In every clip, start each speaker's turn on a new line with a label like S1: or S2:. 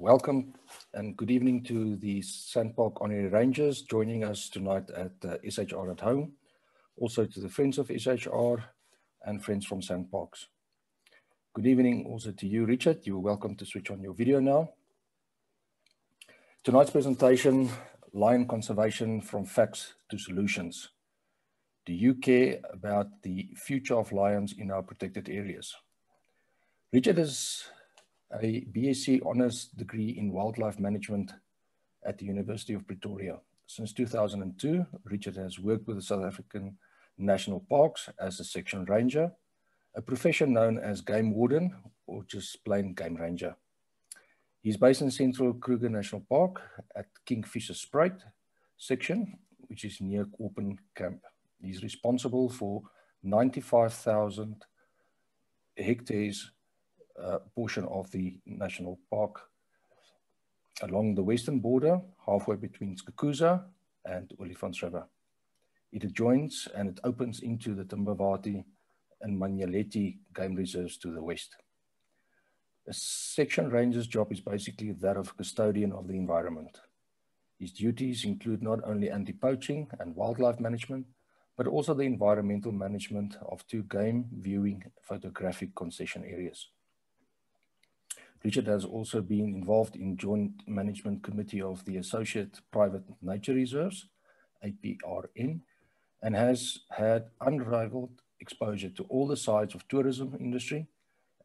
S1: Welcome and good evening to the SANParks Honorary Rangers joining us tonight at SHR at home. Also to the friends of SHR and friends from SANParks. Good evening also to you, Richard. You're welcome to switch on your video now. Tonight's presentation, Lion Conservation from Facts to Solutions. Do you care about the future of lions in our protected areas? Richard is a BSc Honours degree in Wildlife Management at the University of Pretoria. Since 2002, Richard has worked with the South African National Parks as a section ranger, a profession known as game warden or just plain game ranger. He's based in central Kruger National Park at Kingfisher Spruit section, which is near Koppen Camp. He's responsible for 95,000 hectares portion of the national park along the western border, halfway between Skukuza and Olifants River. It adjoins and it opens into the Timbavati and Manyaleti game reserves to the west. A section ranger's job is basically that of custodian of the environment. His duties include not only anti-poaching and wildlife management, but also the environmental management of 2 game viewing photographic concession areas. Richard has also been involved in joint management committee of the Associate Private Nature Reserves, APRN, and has had unrivaled exposure to all the sides of tourism industry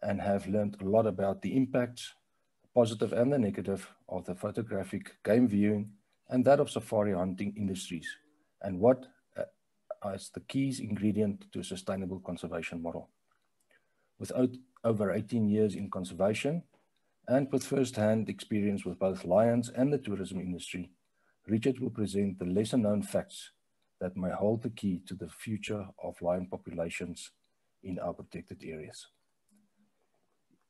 S1: and have learned a lot about the impacts, positive and the negative, of the photographic game viewing and that of safari hunting industries, and what is the key ingredient to a sustainable conservation model. With over 18 years in conservation, and with first-hand experience with both lions and the tourism industry, Richard will present the lesser-known facts that may hold the key to the future of lion populations in our protected areas.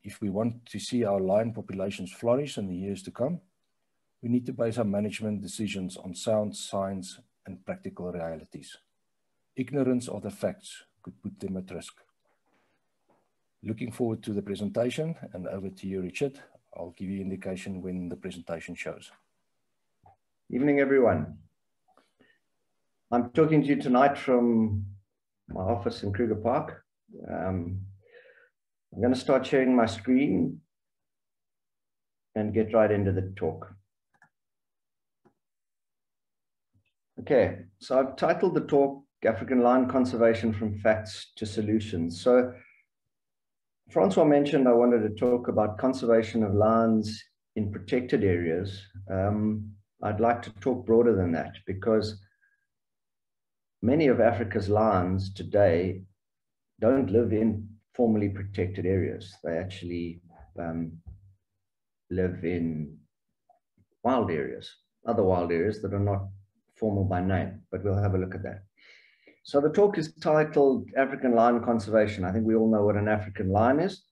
S1: If we want to see our lion populations flourish in the years to come, we need to base our management decisions on sound science and practical realities. Ignorance of the facts could put them at risk. Looking forward to the presentation, and over to you, Richard. I'll give you indication when the presentation shows.
S2: Evening, everyone. I'm talking to you tonight from my office in Kruger Park. I'm going to start sharing my screen and get right into the talk. Okay, so I've titled the talk, African Lion Conservation from Facts to Solutions. So Francois mentioned I wanted to talk about conservation of lions in protected areas. I'd like to talk broader than that because many of Africa's lions today don't live in formally protected areas. They actually live in wild areas, other wild areas that are not formal by name, but we'll have a look at that. So the talk is titled African Lion Conservation. I think we all know what an African lion is.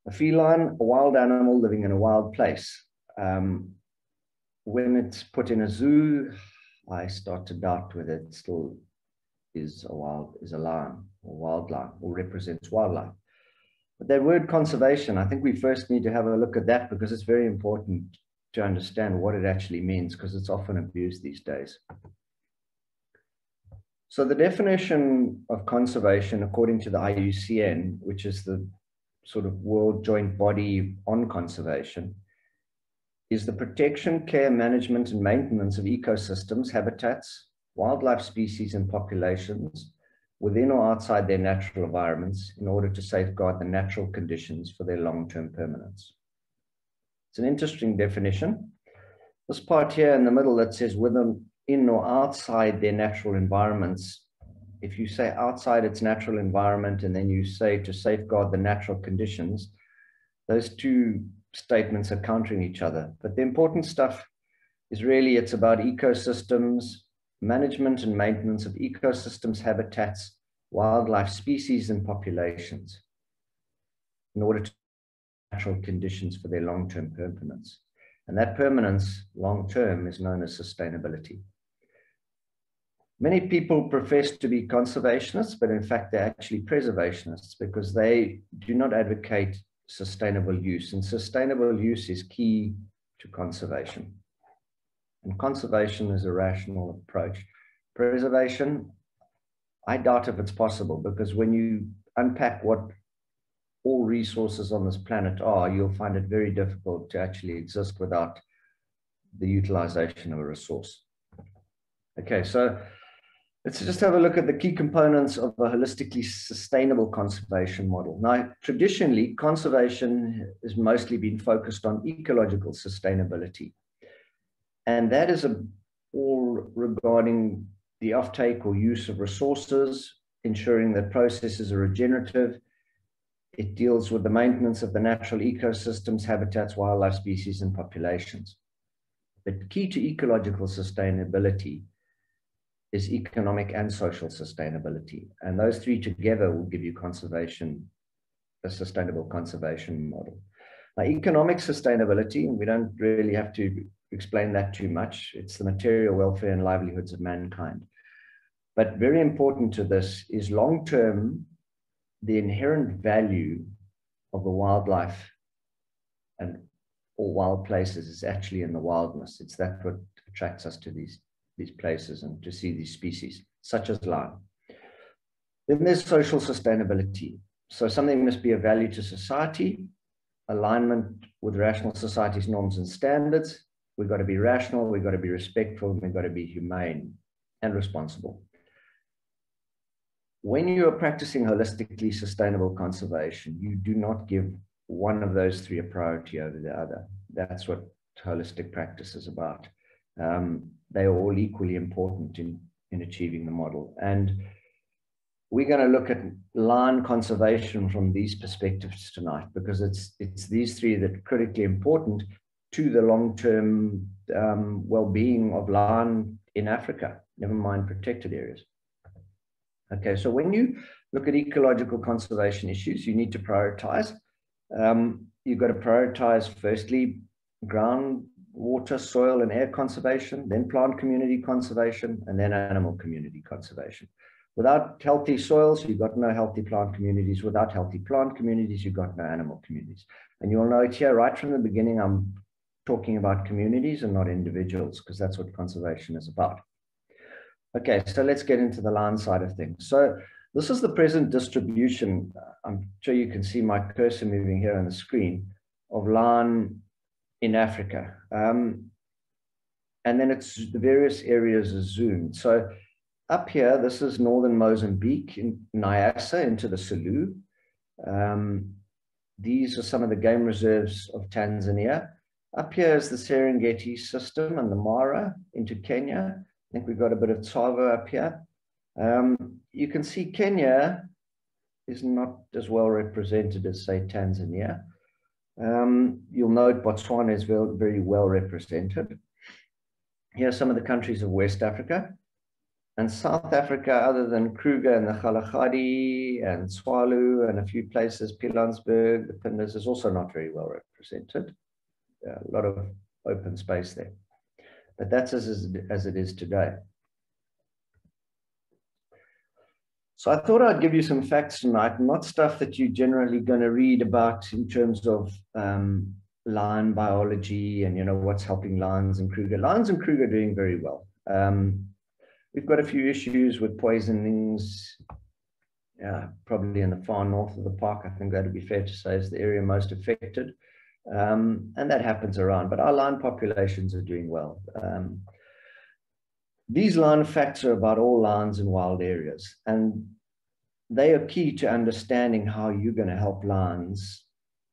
S2: A feline, a wild animal living in a wild place. When it's put in a zoo, I start to doubt whether it still is a lion or wildlife or represents wildlife. But that word conservation, I think we first need to have a look at that because it's very important to understand what it actually means because it's often abused these days. So the definition of conservation, according to the IUCN, which is the sort of world joint body on conservation, is the protection, care, management, and maintenance of ecosystems, habitats, wildlife species, and populations within or outside their natural environments in order to safeguard the natural conditions for their long-term permanence. It's an interesting definition. This part here in the middle that says within or outside their natural environments. If you say outside its natural environment and then you say to safeguard the natural conditions, those 2 statements are countering each other. But the important stuff is really it's about ecosystems, management and maintenance of ecosystems, habitats, wildlife species and populations in order to natural conditions for their long-term permanence. And that permanence long-term is known as sustainability. Many people profess to be conservationists, but in fact, they're actually preservationists because they do not advocate sustainable use. And sustainable use is key to conservation. And conservation is a rational approach. Preservation, I doubt if it's possible, because when you unpack what all resources on this planet are, you'll find it very difficult to actually exist without the utilization of a resource. Okay, so let's just have a look at the key components of a holistically sustainable conservation model. Now, traditionally, conservation has mostly been focused on ecological sustainability. And that is all regarding the offtake or use of resources, ensuring that processes are regenerative. It deals with the maintenance of the natural ecosystems, habitats, wildlife species, and populations. But key to ecological sustainability is economic and social sustainability. And those three together will give you conservation, a sustainable conservation model. Now, economic sustainability, and we don't really have to explain that too much. It's the material welfare and livelihoods of mankind. But very important to this is long-term, the inherent value of the wildlife and all wild places is actually in the wildness. It's that what attracts us to these places and to see these species, such as lion. Then there's social sustainability. So something must be of value to society, alignment with rational society's norms and standards. We've got to be rational, we've got to be respectful, and we've got to be humane and responsible. When you are practicing holistically sustainable conservation, you do not give one of those three a priority over the other. That's what holistic practice is about. They are all equally important in achieving the model. And we're going to look at lion conservation from these perspectives tonight, because it's these three that are critically important to the long-term well-being of lion in Africa, never mind protected areas. Okay, so when you look at ecological conservation issues, you need to prioritize. You've got to prioritize, firstly, groundwater, soil, and air conservation, then plant community conservation, and then animal community conservation. Without healthy soils, you've got no healthy plant communities. Without healthy plant communities, you've got no animal communities. And you'll note here, right from the beginning, I'm talking about communities and not individuals, because that's what conservation is about. Okay, so let's get into the lion side of things. So this is the present distribution. I'm sure you can see my cursor moving here on the screen of lion in Africa. And then it's the various areas are zoomed. So up here, this is northern Mozambique in Nyasa into the Sulu. These are some of the game reserves of Tanzania. Up here is the Serengeti system and the Mara into Kenya. I think we've got a bit of Tsavo up here. You can see Kenya is not as well represented as, say, Tanzania. You'll note Botswana is very well represented. Here are some of the countries of West Africa. And South Africa, other than Kruger and the Kalahari and Swalu and a few places, Pilansberg, the Pinders, is also not very well represented. A lot of open space there. But that's as it is today. So I thought I'd give you some facts tonight, not stuff that you're generally going to read about in terms of lion biology and, you know, what's helping lions and Kruger. Lions and Kruger are doing very well. We've got a few issues with poisonings, probably in the far north of the park. I think that would be fair to say is the area most affected. And that happens around, but our lion populations are doing well. These lion facts are about all lions in wild areas, and they are key to understanding how you're going to help lions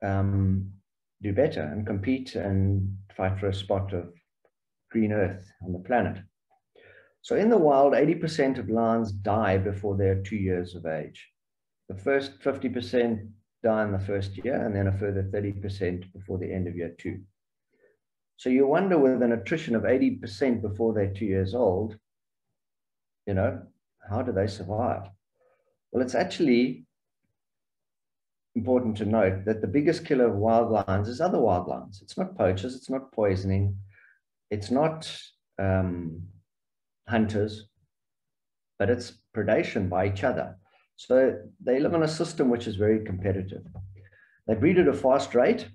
S2: do better and compete and fight for a spot of green earth on the planet. So in the wild, 80% of lions die before they're 2 years of age. The first 50% die in the first year, and then a further 30% before the end of year 2. So you wonder, with an attrition of 80% before they're 2 years old, you know, how do they survive? Well, it's actually important to note that the biggest killer of wild lions is other wild lions. It's not poachers, it's not poisoning, it's not hunters, but it's predation by each other. So they live in a system which is very competitive. They breed at a fast rate,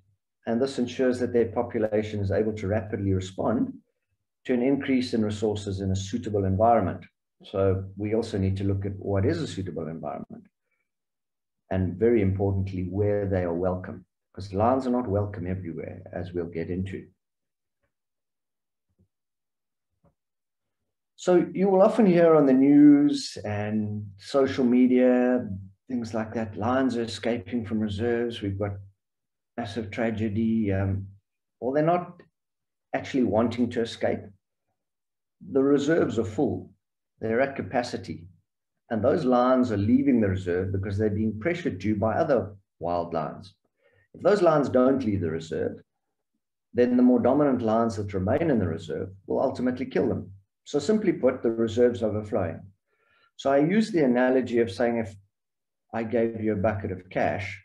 S2: and this ensures that their population is able to rapidly respond to an increase in resources in a suitable environment. So we also need to look at what is a suitable environment, and very importantly, where they are welcome, because lions are not welcome everywhere, as we'll get into. So you will often hear on the news and social media, things like that, lions are escaping from reserves, we've got massive tragedy. Well, they're not actually wanting to escape. The reserves are full, they're at capacity. And those lions are leaving the reserve because they're being pressured to by other wild lions. If those lions don't leave the reserve, then the more dominant lions that remain in the reserve will ultimately kill them. So simply put, the reserve's overflowing. So I use the analogy of saying, if I gave you a bucket of cash,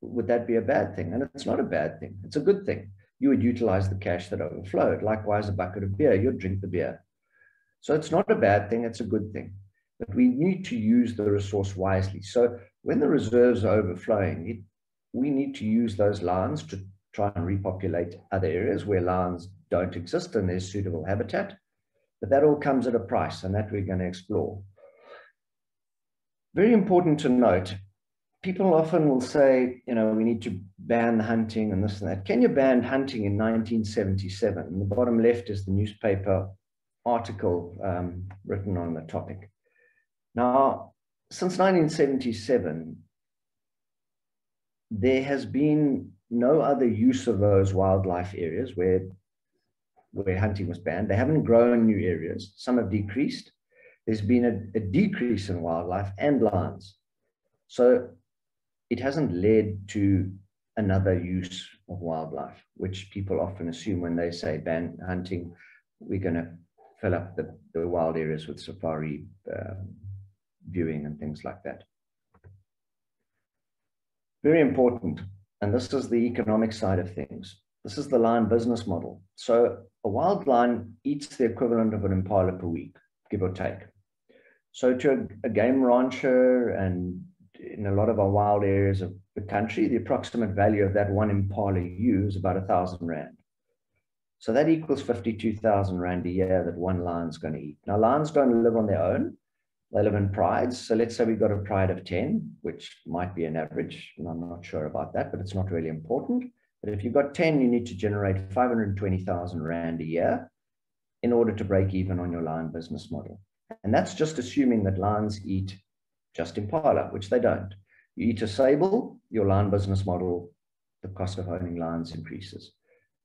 S2: would that be a bad thing? And it's not a bad thing. It's a good thing. You would utilize the cash that overflowed. Likewise, a bucket of beer, you'd drink the beer. So it's not a bad thing, it's a good thing. But we need to use the resource wisely. So when the reserves are overflowing, we need to use those lions to try and repopulate other areas where lions don't exist and there's suitable habitat. But that all comes at a price, and that we're going to explore. Very important to note, people often will say, you know, we need to ban the hunting and this and that. Kenya banned hunting in 1977. And the bottom left is the newspaper article written on the topic. Now, since 1977, there has been no other use of those wildlife areas where hunting was banned. They haven't grown new areas. Some have decreased. There's been a decrease in wildlife and lions. So it hasn't led to another use of wildlife, which people often assume when they say ban hunting, we're going to fill up the wild areas with safari viewing and things like that. Very important, and this is the economic side of things. This is the lion business model. So a wild lion eats the equivalent of an impala per week, give or take. So to a game rancher, and in a lot of our wild areas of the country, the approximate value of that one impala ewe is about 1,000 Rand. So that equals 52,000 Rand a year that one lion's going to eat. Now, lions don't live on their own. They live in prides. So let's say we've got a pride of 10, which might be an average, and I'm not sure about that, but it's not really important. But if you've got 10, you need to generate 520,000 Rand a year in order to break even on your lion business model. And that's just assuming that lions eat just impala, which they don't. You eat a sable, your lion business model, the cost of owning lions increases.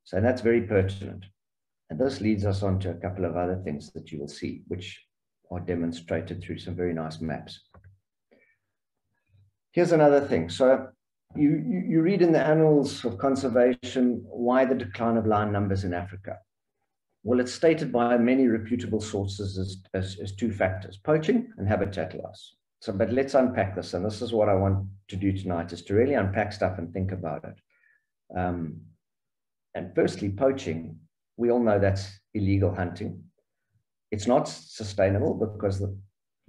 S2: So that's very pertinent. And this leads us on to a couple of other things that you will see, which are demonstrated through some very nice maps. Here's another thing. So you read in the annals of conservation why the decline of lion numbers in Africa. Well, it's stated by many reputable sources as two factors, poaching and habitat loss. So, but let's unpack this. And this is what I want to do tonight, is to really unpack stuff and think about it. And firstly, poaching, we all know that's illegal hunting. It's not sustainable because the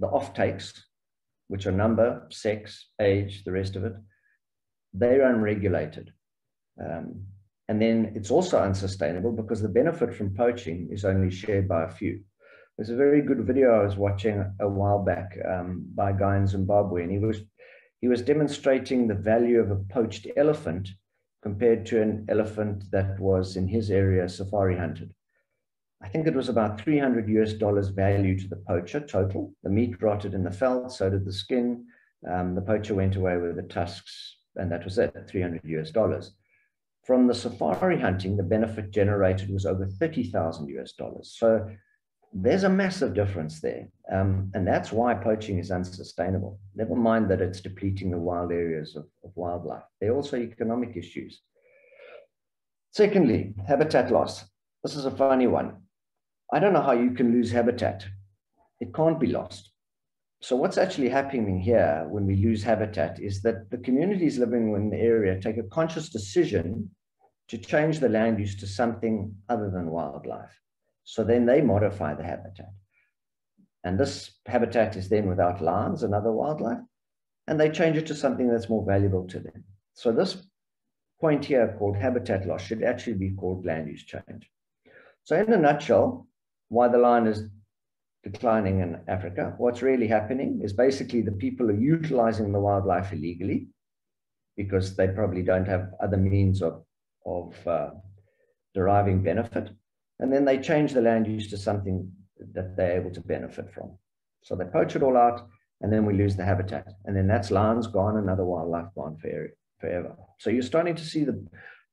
S2: offtakes, which are number, sex, age, the rest of it, they're unregulated. And then it's also unsustainable because the benefit from poaching is only shared by a few. There's a very good video I was watching a while back by a guy in Zimbabwe, and he was demonstrating the value of a poached elephant compared to an elephant that was in his area safari hunted. I think it was about $300 value to the poacher total. The meat rotted in the felt, so did the skin. The poacher went away with the tusks, and that was it, $300. From the safari hunting, the benefit generated was over $30,000. So there's a massive difference there. And that's why poaching is unsustainable. Never mind that it's depleting the wild areas of wildlife. There are also economic issues. Secondly, habitat loss. This is a funny one. I don't know how you can lose habitat. It can't be lost. So what's actually happening here when we lose habitat is that the communities living in the area take a conscious decision to change the land use to something other than wildlife. So then they modify the habitat. And this habitat is then without lions and other wildlife, and they change it to something that's more valuable to them. So this point here called habitat loss should actually be called land use change. So in a nutshell, why the lion is declining in Africa, what's really happening is basically the people are utilizing the wildlife illegally because they probably don't have other means of deriving benefit. And then they change the land use to something that they're able to benefit from. So they poach it all out, and then we lose the habitat. And then that's lions gone, and other wildlife gone forever. So you're starting to see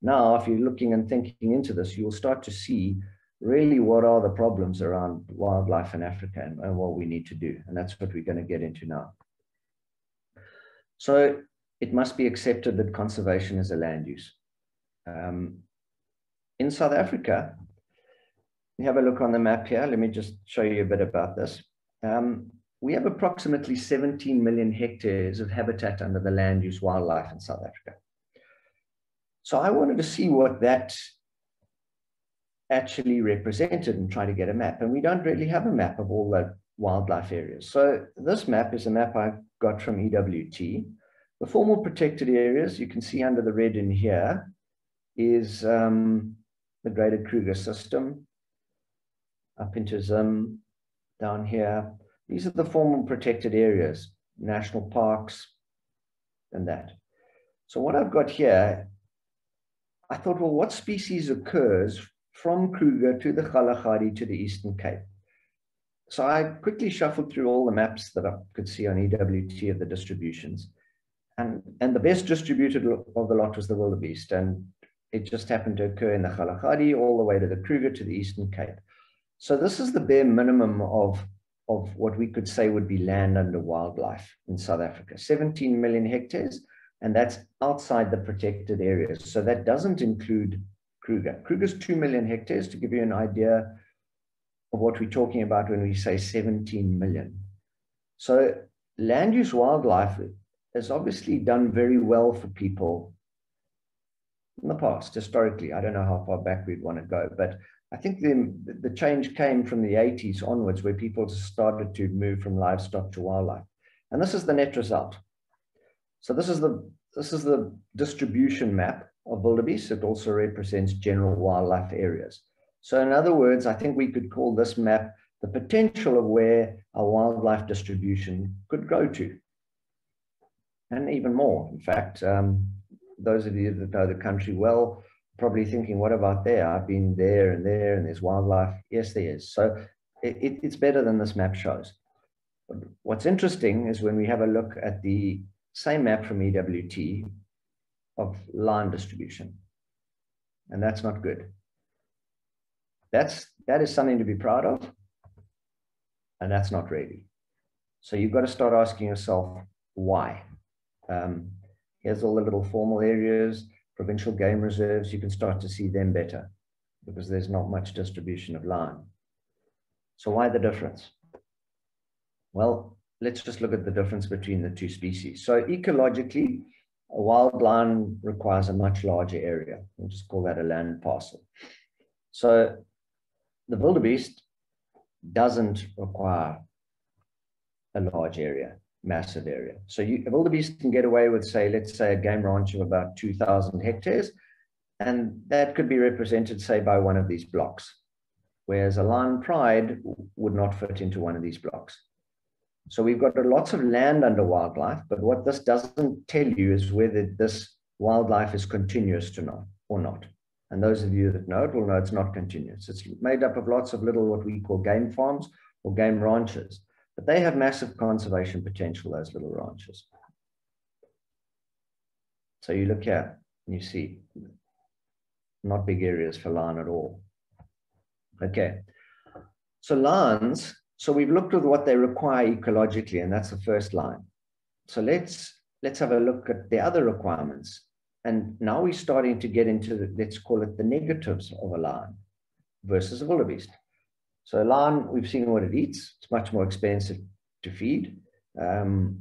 S2: now, if you're looking and thinking into this, you'll start to see really what are the problems around wildlife in Africa and what we need to do. And that's what we're going to get into now. So it must be accepted that conservation is a land use. In South Africa, we have a look on the map here. Let me just show you a bit about this. We have approximately 17 million hectares of habitat under the land use wildlife in South Africa. So I wanted to see what that actually represented and try to get a map. And we don't really have a map of all the wildlife areas. So this map is a map I got from EWT. The formal protected areas, you can see under the red in here, is the Greater Kruger system, up into Zim, down here. These are the formal protected areas, national parks, and that. So what I've got here, I thought, well, what species occurs from Kruger to the Kalahari to the Eastern Cape? So I quickly shuffled through all the maps that I could see on EWT of the distributions. And the best distributed of the lot was the wildebeest. And it just happened to occur in the Kalahari all the way to the Kruger to the Eastern Cape. So this is the bare minimum of what we could say would be land under wildlife in South Africa, 17 million hectares, and that's outside the protected areas. So that doesn't include Kruger. Kruger's 2 million hectares, to give you an idea of what we're talking about when we say 17 million. So land use wildlife has obviously done very well for people in the past, historically. I don't know how far back we'd want to go, but I think the change came from the 80s onwards, where people started to move from livestock to wildlife. And this is the net result. So this is the distribution map of wildebeest. It also represents general wildlife areas. So in other words, I think we could call this map the potential of where our wildlife distribution could grow to. And even more, in fact, those of you that know the country well, probably thinking, what about there? I've been there, and there's wildlife. Yes, there is. So it's better than this map shows. But what's interesting is when we have a look at the same map from EWT of lion distribution, and that's not good. That is something to be proud of, and that's not really. So you've got to start asking yourself, why? Here's all the little formal areas, provincial game reserves. You can start to see them better because there's not much distribution of lion. So why the difference? Well, let's just look at the difference between the two species. So ecologically, a wild lion requires a much larger area. We'll just call that a land parcel. So the wildebeest doesn't require a large area, massive area. So a wildebeest can get away with, say, let's say a game ranch of about 2,000 hectares, and that could be represented, say, by one of these blocks, whereas a lion pride would not fit into one of these blocks. So we've got lots of land under wildlife, but what this doesn't tell you is whether this wildlife is continuous or not. And those of you that know it will know it's not continuous. It's made up of lots of little, what we call game farms or game ranches, but they have massive conservation potential, those little ranches. So you look here and you see not big areas for lion at all. Okay, so lions, so we've looked at what they require ecologically, and that's the first line. So let's have a look at the other requirements. And now we're starting to get into, let's call it the negatives of a lion versus a wildebeest. So a lion, we've seen what it eats. It's much more expensive to feed. The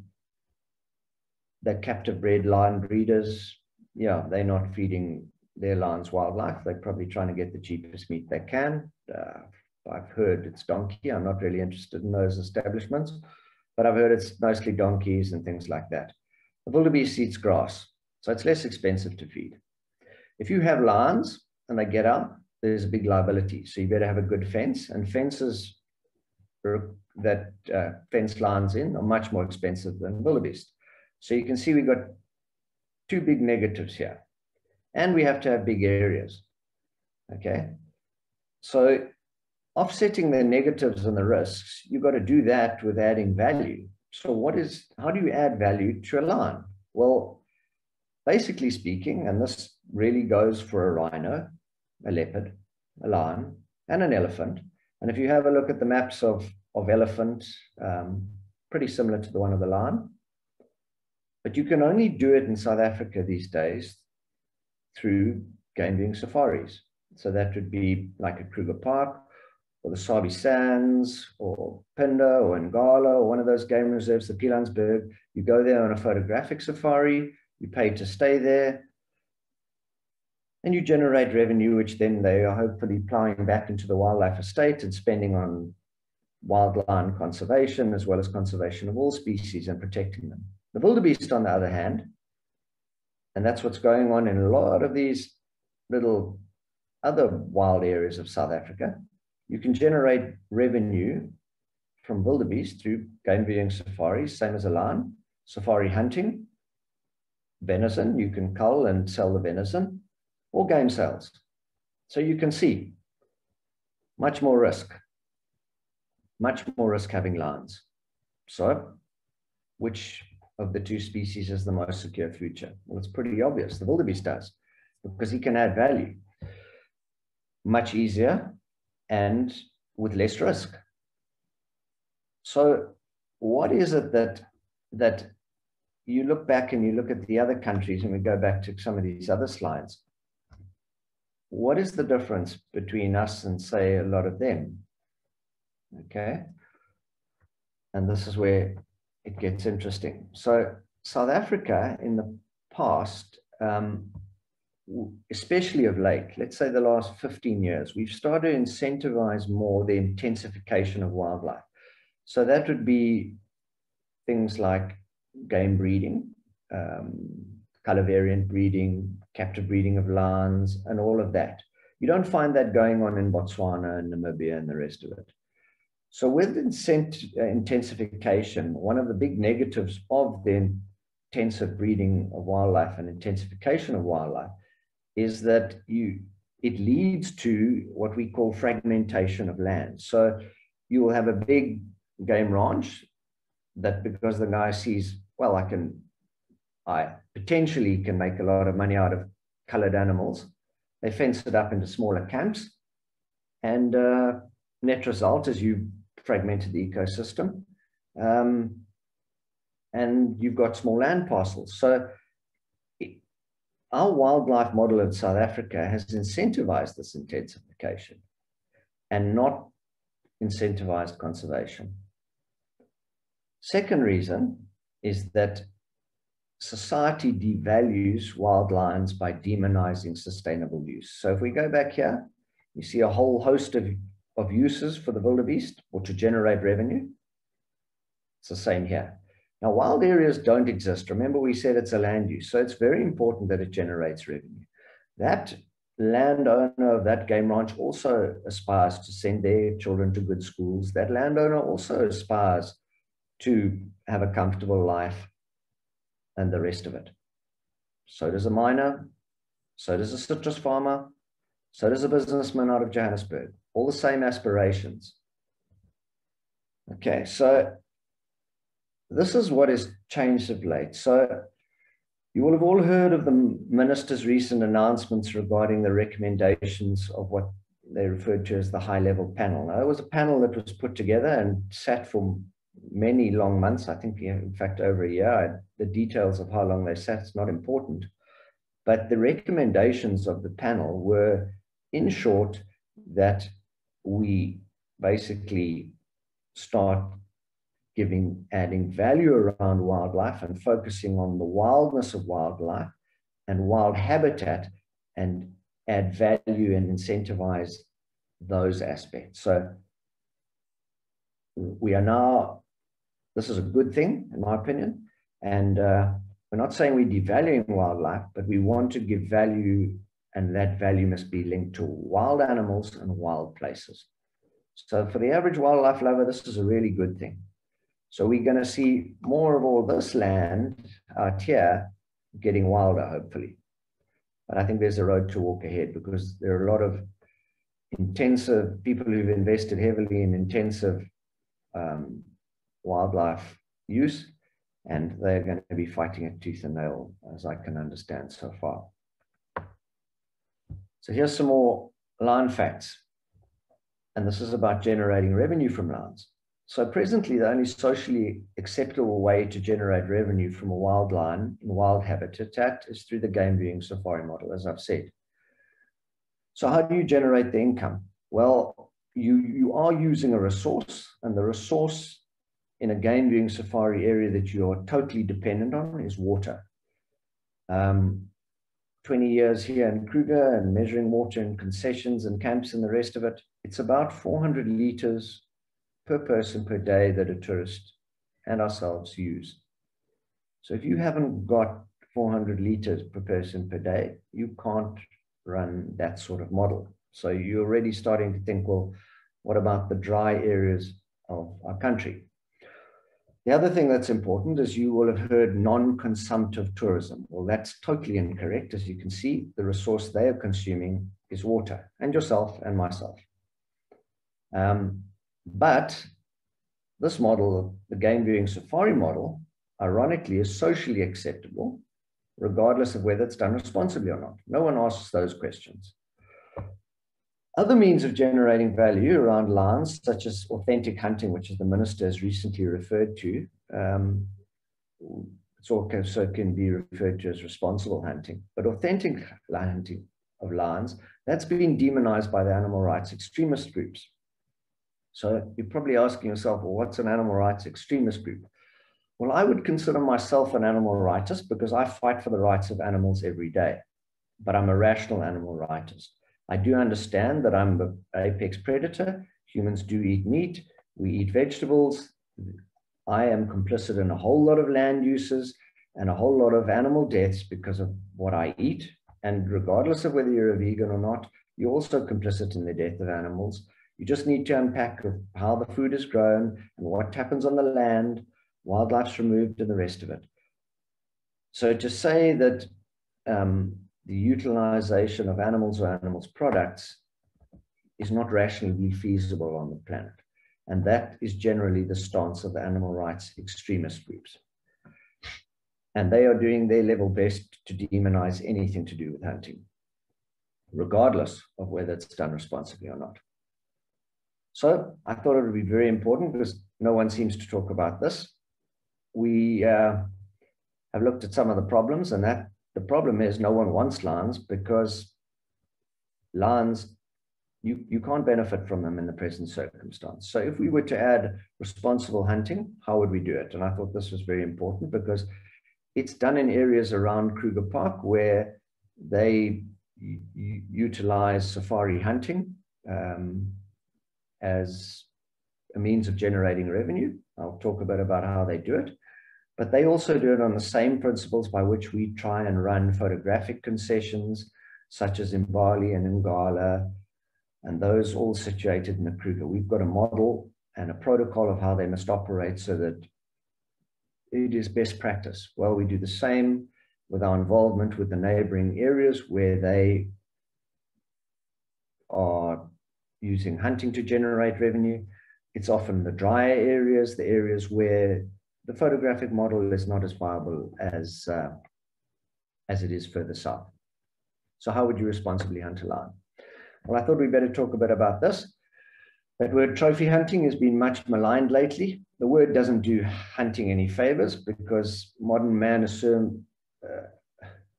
S2: captive bred lion breeders, yeah, they're not feeding their lions wildlife. They're probably trying to get the cheapest meat they can. I've heard it's donkey. I'm not really interested in those establishments, but I've heard it's mostly donkeys and things like that. The wildebeest eats grass, so it's less expensive to feed. If you have lions and they get out, there's a big liability. So you better have a good fence, and fences that fence lions in are much more expensive than wildebeest. So you can see we've got two big negatives here, and we have to have big areas. Okay. So offsetting the negatives and the risks, you've got to do that with adding value. So how do you add value to a lion? Well, basically speaking, and this really goes for a rhino, a leopard, a lion, and an elephant. And if you have a look at the maps of elephant, pretty similar to the one of the lion, but you can only do it in South Africa these days through game viewing safaris. So that would be like a Kruger Park, or the Sabi Sands, or Pinda, or Ngala, or one of those game reserves, the Pilanesberg. You go there on a photographic safari, you pay to stay there, and you generate revenue, which then they are hopefully plowing back into the wildlife estate and spending on wildlife conservation, as well as conservation of all species and protecting them. The wildebeest, on the other hand, and that's what's going on in a lot of these little other wild areas of South Africa, you can generate revenue from wildebeest through game viewing safaris, same as a lion, safari hunting, venison, you can cull and sell the venison, or game sales. So you can see much more risk having lions. So which of the two species has the most secure future? Well, it's pretty obvious. The wildebeest does, because he can add value much easier and with less risk. So what is it that you look back and you look at the other countries, and we go back to some of these other slides, what is the difference between us and, say, a lot of them? Okay. And this is where it gets interesting. So South Africa in the past, especially of late, let's say the last 15 years, we've started to incentivize more the intensification of wildlife. So that would be things like game breeding, color variant breeding, captive breeding of lions, and all of that. You don't find that going on in Botswana and Namibia and the rest of it. So with intensification, one of the big negatives of the intensive breeding of wildlife and intensification of wildlife is that it leads to what we call fragmentation of land. So you will have a big game ranch that, because the guy sees, well, I potentially can make a lot of money out of colored animals, they fence it up into smaller camps, and net result is you fragmented the ecosystem, and you've got small land parcels. So our wildlife model in South Africa has incentivized this intensification and not incentivized conservation. Second reason is that society devalues wild lions by demonizing sustainable use. So if we go back here, you see a whole host of uses for the wildebeest, or to generate revenue. It's the same here. Now, wild areas don't exist. Remember, we said it's a land use. So it's very important that it generates revenue. That landowner of that game ranch also aspires to send their children to good schools. That landowner also aspires to have a comfortable life and the rest of it. So does a miner, so does a citrus farmer, so does a businessman out of Johannesburg. All the same aspirations. Okay, so this is what has changed of late. So you will have all heard of the minister's recent announcements regarding the recommendations of what they referred to as the high-level panel. Now, there was a panel that was put together and sat for many long months, I think, in fact, over a year. The details of how long they sat is not important. But the recommendations of the panel were, in short, that we basically start adding value around wildlife and focusing on the wildness of wildlife and wild habitat, and add value and incentivize those aspects. So we are now, this is a good thing, in my opinion, and we're not saying we're devaluing wildlife, but we want to give value and that value must be linked to wild animals and wild places. So for the average wildlife lover, this is a really good thing. So we're going to see more of all this land out here getting wilder, hopefully. But I think there's a road to walk ahead, because there are a lot of intensive people who've invested heavily in intensive wildlife use, and they're going to be fighting it tooth and nail, as I can understand so far. So here's some more lion facts. And this is about generating revenue from lions. So presently, the only socially acceptable way to generate revenue from a wild lion in wild habitat is through the game viewing safari model, as I've said. So how do you generate the income? Well, you are using a resource, and the resource in a game viewing safari area that you are totally dependent on is water. 20 years here in Kruger and measuring water in concessions and camps and the rest of it, it's about 400 liters per person per day that a tourist and ourselves use. So if you haven't got 400 liters per person per day, you can't run that sort of model. So you're already starting to think, well, what about the dry areas of our country? The other thing that's important is you will have heard non-consumptive tourism. Well, that's totally incorrect. As you can see, the resource they are consuming is water, and yourself and myself. But this model, the game viewing safari model, ironically is socially acceptable, regardless of whether it's done responsibly or not. No one asks those questions. Other means of generating value around lions, such as authentic hunting, which is the minister has recently referred to, it's also can be referred to as responsible hunting. But authentic hunting of lions, that's been demonized by the animal rights extremist groups. So you're probably asking yourself, well, what's an animal rights extremist group? Well, I would consider myself an animal rightist because I fight for the rights of animals every day, but I'm a rational animal rightist. I do understand that I'm the apex predator. Humans do eat meat. We eat vegetables. I am complicit in a whole lot of land uses and a whole lot of animal deaths because of what I eat. And regardless of whether you're a vegan or not, you're also complicit in the death of animals. You just need to unpack how the food is grown and what happens on the land, wildlife's removed, and the rest of it. So to say that the utilization of animals or animals' products is not rationally feasible on the planet. And that is generally the stance of the animal rights extremist groups. And they are doing their level best to demonize anything to do with hunting, regardless of whether it's done responsibly or not. So I thought it would be very important, because no one seems to talk about this. We have looked at some of the problems, and that the problem is no one wants lions, because lions, you can't benefit from them in the present circumstance. So if we were to add responsible hunting, how would we do it? And I thought this was very important, because it's done in areas around Kruger Park where they utilize safari hunting as a means of generating revenue. I'll talk a bit about how they do it. But they also do it on the same principles by which we try and run photographic concessions, such as in Bali and in Ngala, and those all situated in the Kruger. We've got a model and a protocol of how they must operate so that it is best practice. Well, we do the same with our involvement with the neighboring areas where they are using hunting to generate revenue. It's often the drier areas, the areas where the photographic model is not as viable as it is further south. So how would you responsibly hunt a lion? Well, I thought we'd better talk a bit about this. That word trophy hunting has been much maligned lately. The word doesn't do hunting any favors, because modern man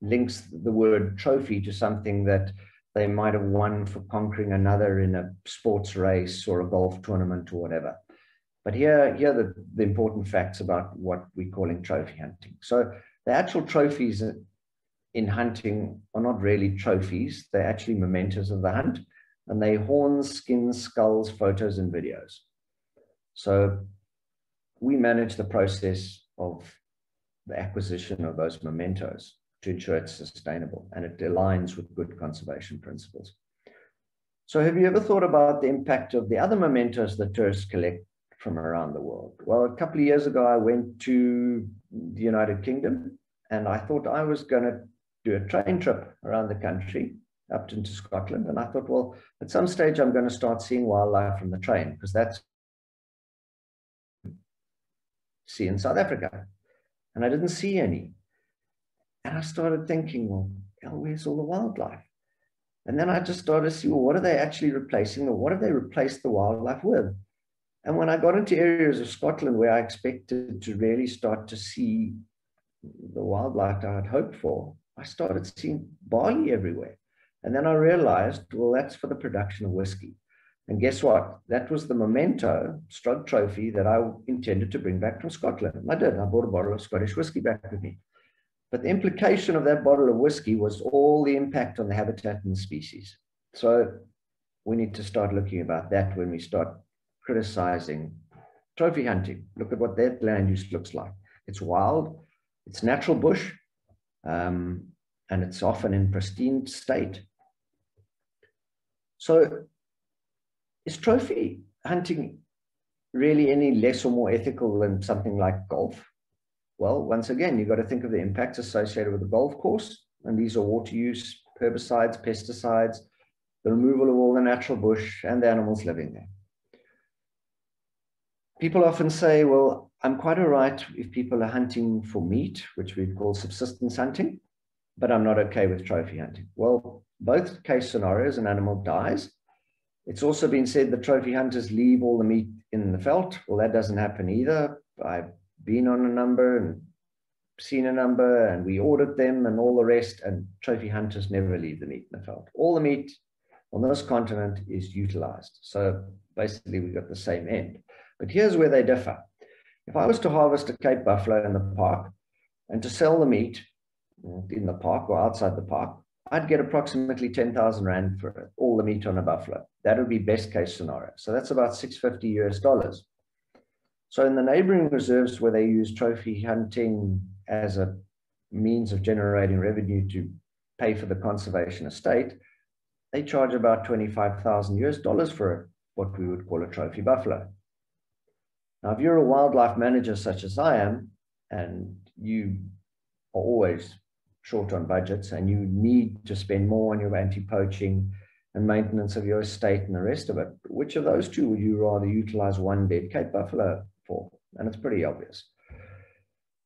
S2: links the word trophy to something that they might have won for conquering another in a sports race or a golf tournament or whatever. But here are the important facts about what we're calling trophy hunting. So the actual trophies in hunting are not really trophies. They're actually mementos of the hunt. And they horns, skins, skulls, photos, and videos. So we manage the process of the acquisition of those mementos. to ensure it's sustainable and it aligns with good conservation principles. So have you ever thought about the impact of the other mementos that tourists collect from around the world? Well, a couple of years ago, I went to the United Kingdom and I thought I was going to do a train trip around the country up into Scotland. And I thought, well, at some stage, I'm going to start seeing wildlife from the train because that's see in South Africa. And I didn't see any. And I started thinking, well, where's all the wildlife? And then I just started to see, well, what are they actually replacing, or what have they replaced the wildlife with? And when I got into areas of Scotland where I expected to really start to see the wildlife I had hoped for, I started seeing barley everywhere. And then I realized, well, that's for the production of whiskey. And guess what? That was the memento, stroke trophy, that I intended to bring back from Scotland. And I did. I bought a bottle of Scottish whiskey back with me. But the implication of that bottle of whiskey was all the impact on the habitat and the species. So we need to start looking about that when we start criticizing trophy hunting. Look at what that land use looks like. It's wild, it's natural bush, and it's often in pristine state. So is trophy hunting really any less or more ethical than something like golf? Well, once again, you've got to think of the impacts associated with the golf course. And these are water use, herbicides, pesticides, the removal of all the natural bush and the animals living there. People often say, well, I'm quite all right if people are hunting for meat, which we call subsistence hunting, but I'm not okay with trophy hunting. Well, both case scenarios, an animal dies. It's also been said that trophy hunters leave all the meat in the veld. Well, that doesn't happen either. I've been on a number and seen a number, and we audit them and all the rest, and trophy hunters never leave the meat in the veld. All the meat on this continent is utilized. So basically, we've got the same end. But here's where they differ. If I was to harvest a Cape buffalo in the park and to sell the meat in the park or outside the park, I'd get approximately 10,000 Rand for it, all the meat on a buffalo. That would be best case scenario. So that's about $650 US. So in the neighboring reserves where they use trophy hunting as a means of generating revenue to pay for the conservation estate, they charge about 25,000 US for what we would call a trophy buffalo. Now, if you're a wildlife manager such as I am, and you are always short on budgets and you need to spend more on your anti-poaching and maintenance of your estate and the rest of it, which of those two would you rather utilize one dead Cape buffalo for? And it's pretty obvious.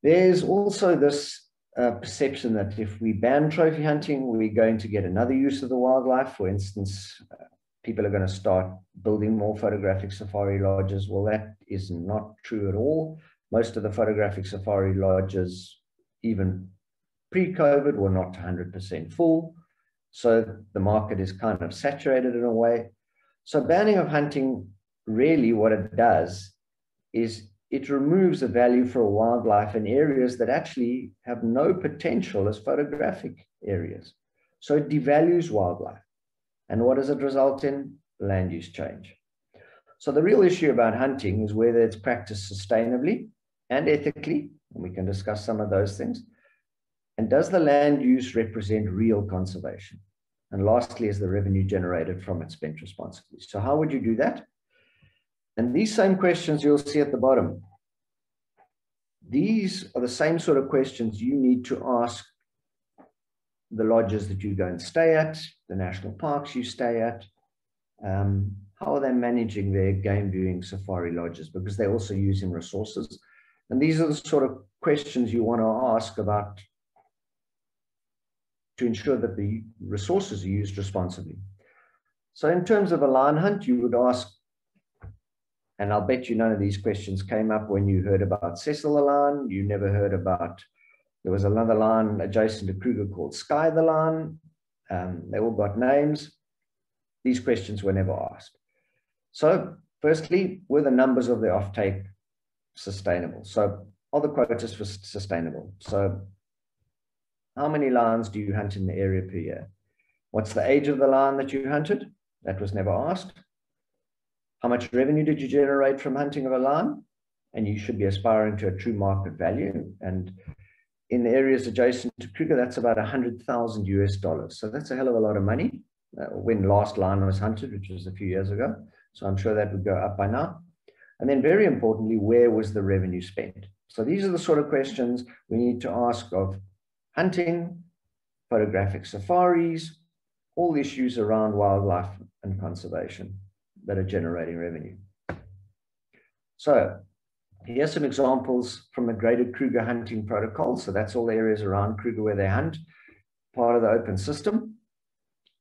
S2: There's also this perception that if we ban trophy hunting, we're going to get another use of the wildlife. For instance, people are going to start building more photographic safari lodges. Well, that is not true at all. Most of the photographic safari lodges, even pre-COVID, were not 100% full. So the market is kind of saturated in a way. So banning of hunting, really what it does is it removes the value for wildlife in areas that actually have no potential as photographic areas. So it devalues wildlife. And what does it result in? Land use change. So the real issue about hunting is whether it's practiced sustainably and ethically, and we can discuss some of those things. And does the land use represent real conservation? And lastly, is the revenue generated from it spent responsibly? So how would you do that? And these same questions you'll see at the bottom. These are the same sort of questions you need to ask the lodges that you go and stay at, the national parks you stay at. How are they managing their game viewing safari lodges? Because they're also using resources. And these are the sort of questions you want to ask about to ensure that the resources are used responsibly. So in terms of a lion hunt, you would ask, and I'll bet you none of these questions came up when you heard about Cecil the lion. You never heard about, there was another lion adjacent to Kruger called Sky the lion. They all got names. These questions were never asked. So firstly, were the numbers of the offtake sustainable? So are the quotas for sustainable? So how many lions do you hunt in the area per year? What's the age of the lion that you hunted? That was never asked. How much revenue did you generate from hunting of a lion? And you should be aspiring to a true market value. And in the areas adjacent to Kruger, that's about $100,000. So that's a hell of a lot of money when last lion was hunted, which was a few years ago. So I'm sure that would go up by now. And then very importantly, where was the revenue spent? So these are the sort of questions we need to ask of hunting, photographic safaris, all issues around wildlife and conservation that are generating revenue. So here's some examples from a graded Kruger hunting protocol. So that's all the areas around Kruger where they hunt, part of the open system.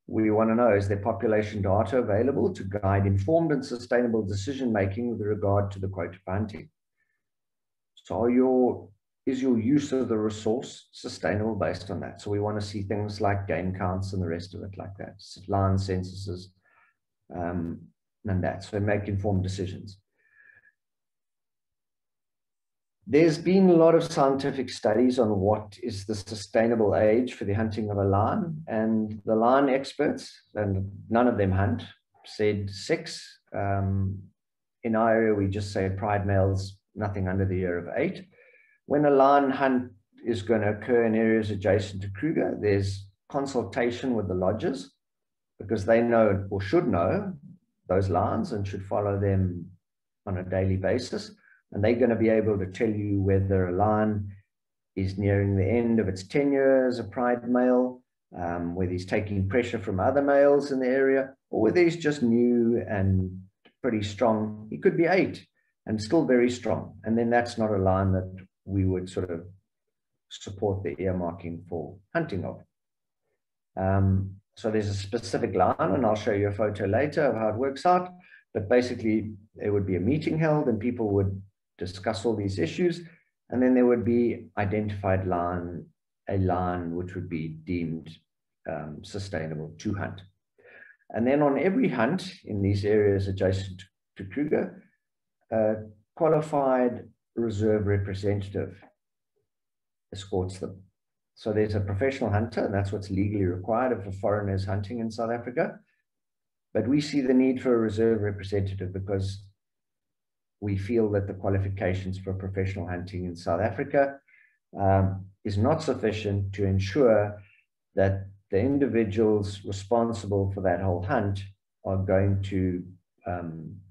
S2: We want to know, is there population data available to guide informed and sustainable decision-making with regard to the quota for hunting? So is your use of the resource sustainable based on that? So we want to see things like game counts and the rest of it like that, lion censuses, and that. So make informed decisions. There's been a lot of scientific studies on what is the sustainable age for the hunting of a lion, and the lion experts, and none of them hunt, said 6. In our area, we just say pride males, nothing under the year of 8. When a lion hunt is going to occur in areas adjacent to Kruger, there's consultation with the lodges because they know or should know those lions and should follow them on a daily basis. And they're going to be able to tell you whether a lion is nearing the end of its tenure as a pride male, whether he's taking pressure from other males in the area, or whether he's just new and pretty strong. He could be 8 and still very strong. And then that's not a lion that we would sort of support the earmarking for hunting of. So there's a specific lion, and I'll show you a photo later of how it works out. But basically, there would be a meeting held and people would discuss all these issues. And then there would be identified a lion which would be deemed sustainable to hunt. And then on every hunt in these areas adjacent to Kruger, qualified reserve representative escorts them. So there's a professional hunter, and that's what's legally required for foreigners hunting in South Africa. But we see the need for a reserve representative because we feel that the qualifications for professional hunting in South Africa is not sufficient to ensure that the individuals responsible for that whole hunt are going to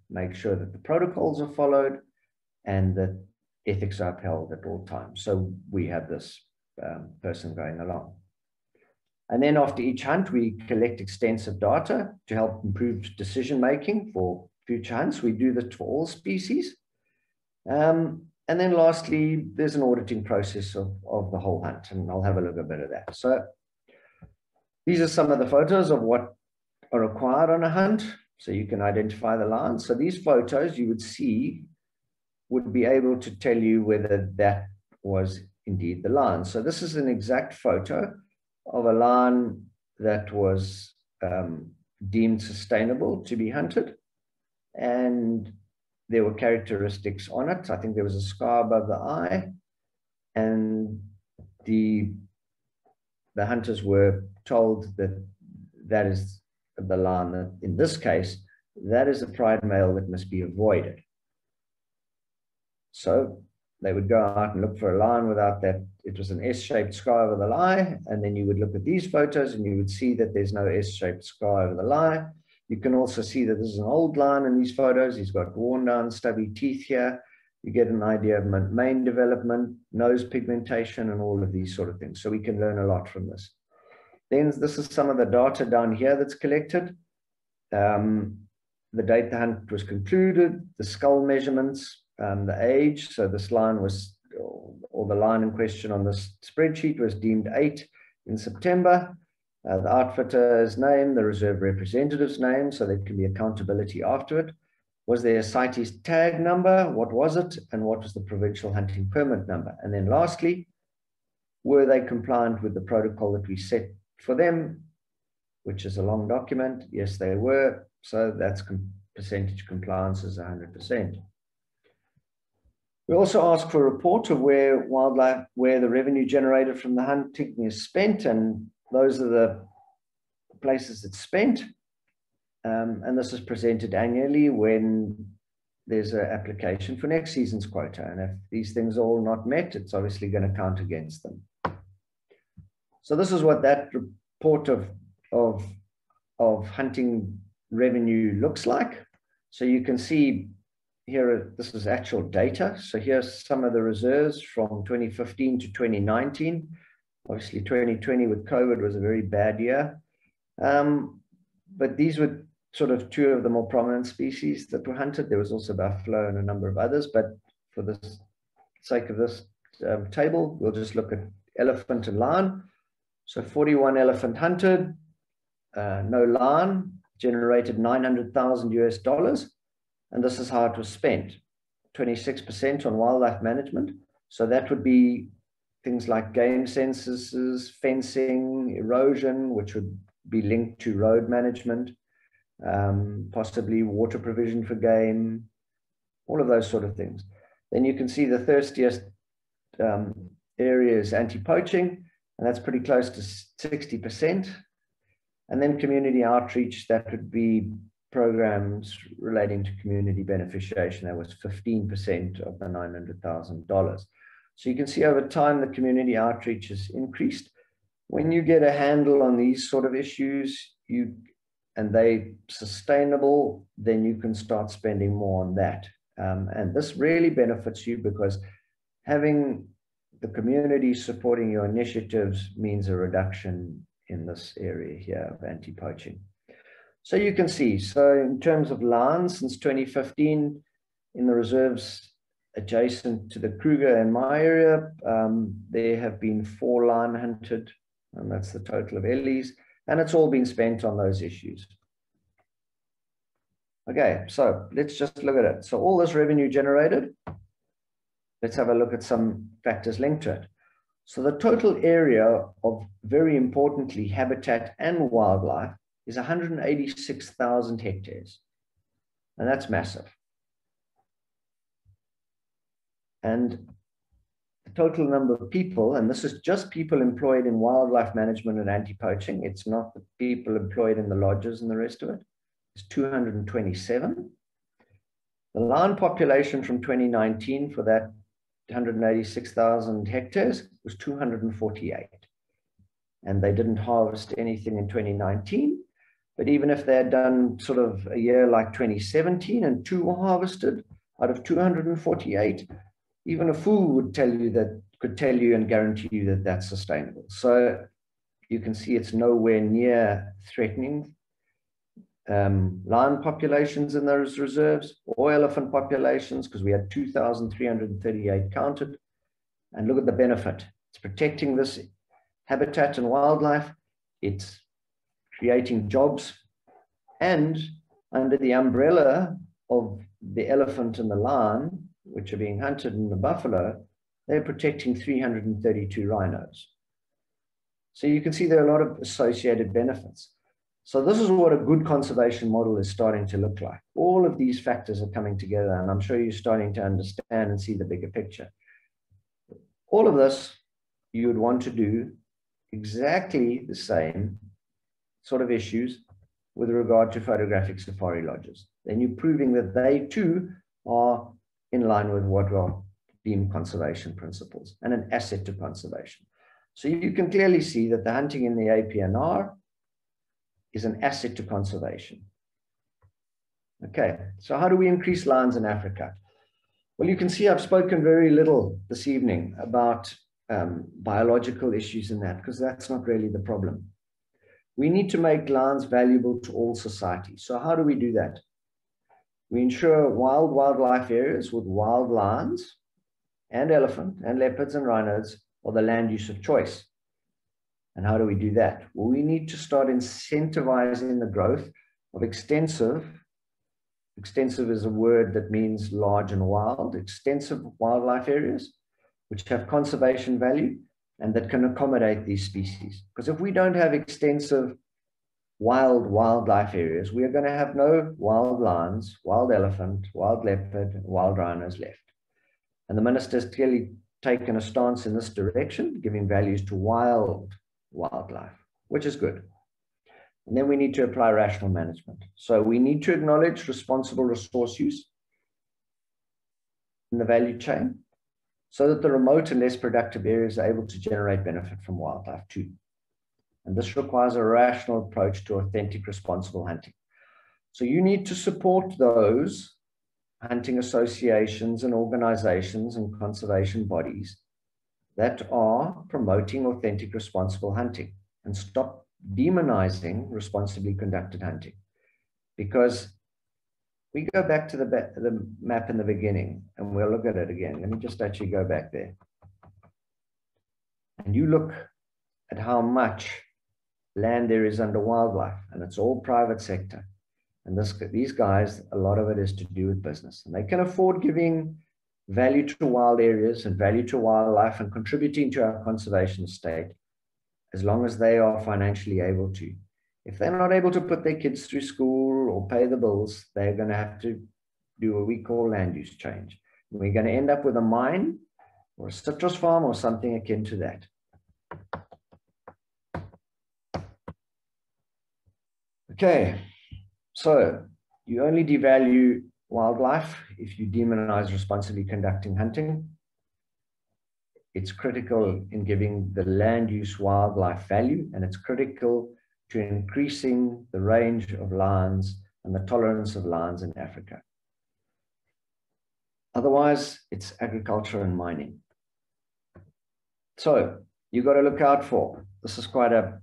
S2: make sure that the protocols are followed and that ethics are upheld at all times. So we have this person going along. And then after each hunt, we collect extensive data to help improve decision-making for future hunts. We do this for all species. And then lastly, there's an auditing process of the whole hunt, and I'll have a look at a bit of that. So these are some of the photos of what are required on a hunt, so you can identify the lion. So these photos you would see would be able to tell you whether that was indeed the lion. So this is an exact photo of a lion that was deemed sustainable to be hunted. And there were characteristics on it. I think there was a scar above the eye. And the hunters were told that that is the lion that, in this case, that is a pride male that must be avoided. So they would go out and look for a lion without that. It was an S-shaped scar over the eye. And then you would look at these photos and you would see that there's no S-shaped scar over the eye. You can also see that this is an old lion in these photos. He's got worn down, stubby teeth here. You get an idea of mane development, nose pigmentation, and all of these sort of things. So we can learn a lot from this. Then this is some of the data down here that's collected. The date the hunt was concluded, the skull measurements, the age. So this lion was, or the lion in question on this spreadsheet was deemed 8 in September. The outfitter's name, the reserve representative's name, so there can be accountability after it. Was there a CITES tag number? What was it? And what was the provincial hunting permit number? And then lastly, were they compliant with the protocol that we set for them, which is a long document? Yes, they were. So that's percentage compliance is 100%. We also ask for a report of where the revenue generated from the hunting is spent, and those are the places it's spent. And this is presented annually when there's an application for next season's quota. And if these things are all not met, it's obviously going to count against them. So this is what that report of hunting revenue looks like. So you can see here, this is actual data. So here's some of the reserves from 2015 to 2019. Obviously 2020 with COVID was a very bad year. But these were sort of two of the more prominent species that were hunted. There was also buffalo and a number of others, but for the sake of this table, we'll just look at elephant and lion. So 41 elephant hunted, no lion, generated $900,000 US. And this is how it was spent. 26% on wildlife management. So that would be things like game censuses, fencing, erosion, which would be linked to road management, possibly water provision for game, all of those sort of things. Then you can see the thirstiest area is anti-poaching, and that's pretty close to 60%. And then community outreach, that would be programs relating to community beneficiation. That was 15% of the $900,000. So you can see over time, the community outreach has increased. When you get a handle on these sort of issues, and they sustainable, then you can start spending more on that. And this really benefits you because having the community supporting your initiatives means a reduction in this area here of anti-poaching. So you can see, so in terms of lions, since 2015, in the reserves adjacent to the Kruger and my area, there have been 4 lion hunted, and that's the total of ellies, and it's all been spent on those issues. Okay, so let's just look at it. So all this revenue generated, let's have a look at some factors linked to it. So the total area of, very importantly, habitat and wildlife is 186,000 hectares. And that's massive. And the total number of people, and this is just people employed in wildlife management and anti-poaching, it's not the people employed in the lodges and the rest of it, is 227. The lion population from 2019 for that 186,000 hectares was 248. And they didn't harvest anything in 2019. But even if they had done sort of a year like 2017 and 2 were harvested out of 248, even a fool would tell you that, could tell you and guarantee you that that's sustainable. So you can see it's nowhere near threatening lion populations in those reserves or elephant populations, because we had 2,338 counted. And look at the benefit. It's protecting this habitat and wildlife. It's creating jobs, and under the umbrella of the elephant and the lion, which are being hunted, and the buffalo, they're protecting 332 rhinos. So you can see there are a lot of associated benefits. So this is what a good conservation model is starting to look like. All of these factors are coming together, and I'm sure you're starting to understand and see the bigger picture. All of this, you would want to do exactly the same sort of issues with regard to photographic safari lodges. Then you're proving that they too are in line with what are deemed conservation principles and an asset to conservation. So you can clearly see that the hunting in the APNR is an asset to conservation. Okay, so how do we increase lions in Africa? Well, you can see I've spoken very little this evening about biological issues in that, because that's not really the problem. We need to make lions valuable to all societies. So how do we do that? We ensure wild wildlife areas with wild lions and elephant and leopards and rhinos are the land use of choice. And how do we do that? Well, we need to start incentivizing the growth of extensive is a word that means large and wild, extensive wildlife areas, which have conservation value and that can accommodate these species. Because if we don't have extensive wild wildlife areas, we are going to have no wild lions, wild elephant, wild leopard, wild rhinos left. And the minister has clearly taken a stance in this direction, giving values to wild wildlife, which is good. And then we need to apply rational management. So we need to acknowledge responsible resource use. in the value chain, so that the remote and less productive areas are able to generate benefit from wildlife too. And this requires a rational approach to authentic, responsible hunting. So you need to support those hunting associations and organizations and conservation bodies that are promoting authentic, responsible hunting, and stop demonizing responsibly conducted hunting. Because we go back to the map in the beginning, and we'll look at it again. Let me just actually go back there. And you look at how much land there is under wildlife, and it's all private sector. And these guys, a lot of it is to do with business. And they can afford giving value to wild areas and value to wildlife and contributing to our conservation estate as long as they are financially able to. If they're not able to put their kids through school or pay the bills, they're going to have to do what we call land use change. And we're going to end up with a mine or a citrus farm or something akin to that. Okay, so you only devalue wildlife if you demonize responsibly conducting hunting. It's critical in giving the land use wildlife value, and it's critical to increasing the range of lions and the tolerance of lions in Africa. Otherwise, it's agriculture and mining. So you've got to look out for, this is quite an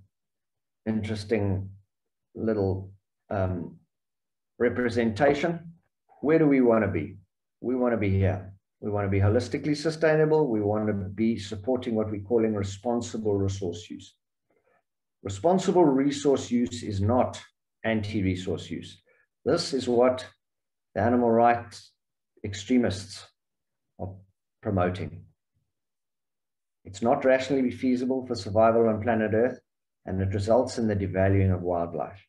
S2: interesting little representation. Where do we want to be? We want to be here. We want to be holistically sustainable. We want to be supporting what we're calling responsible resource use. Responsible resource use is not anti-resource use. This is what the animal rights extremists are promoting. It's not rationally feasible for survival on planet Earth, and it results in the devaluing of wildlife.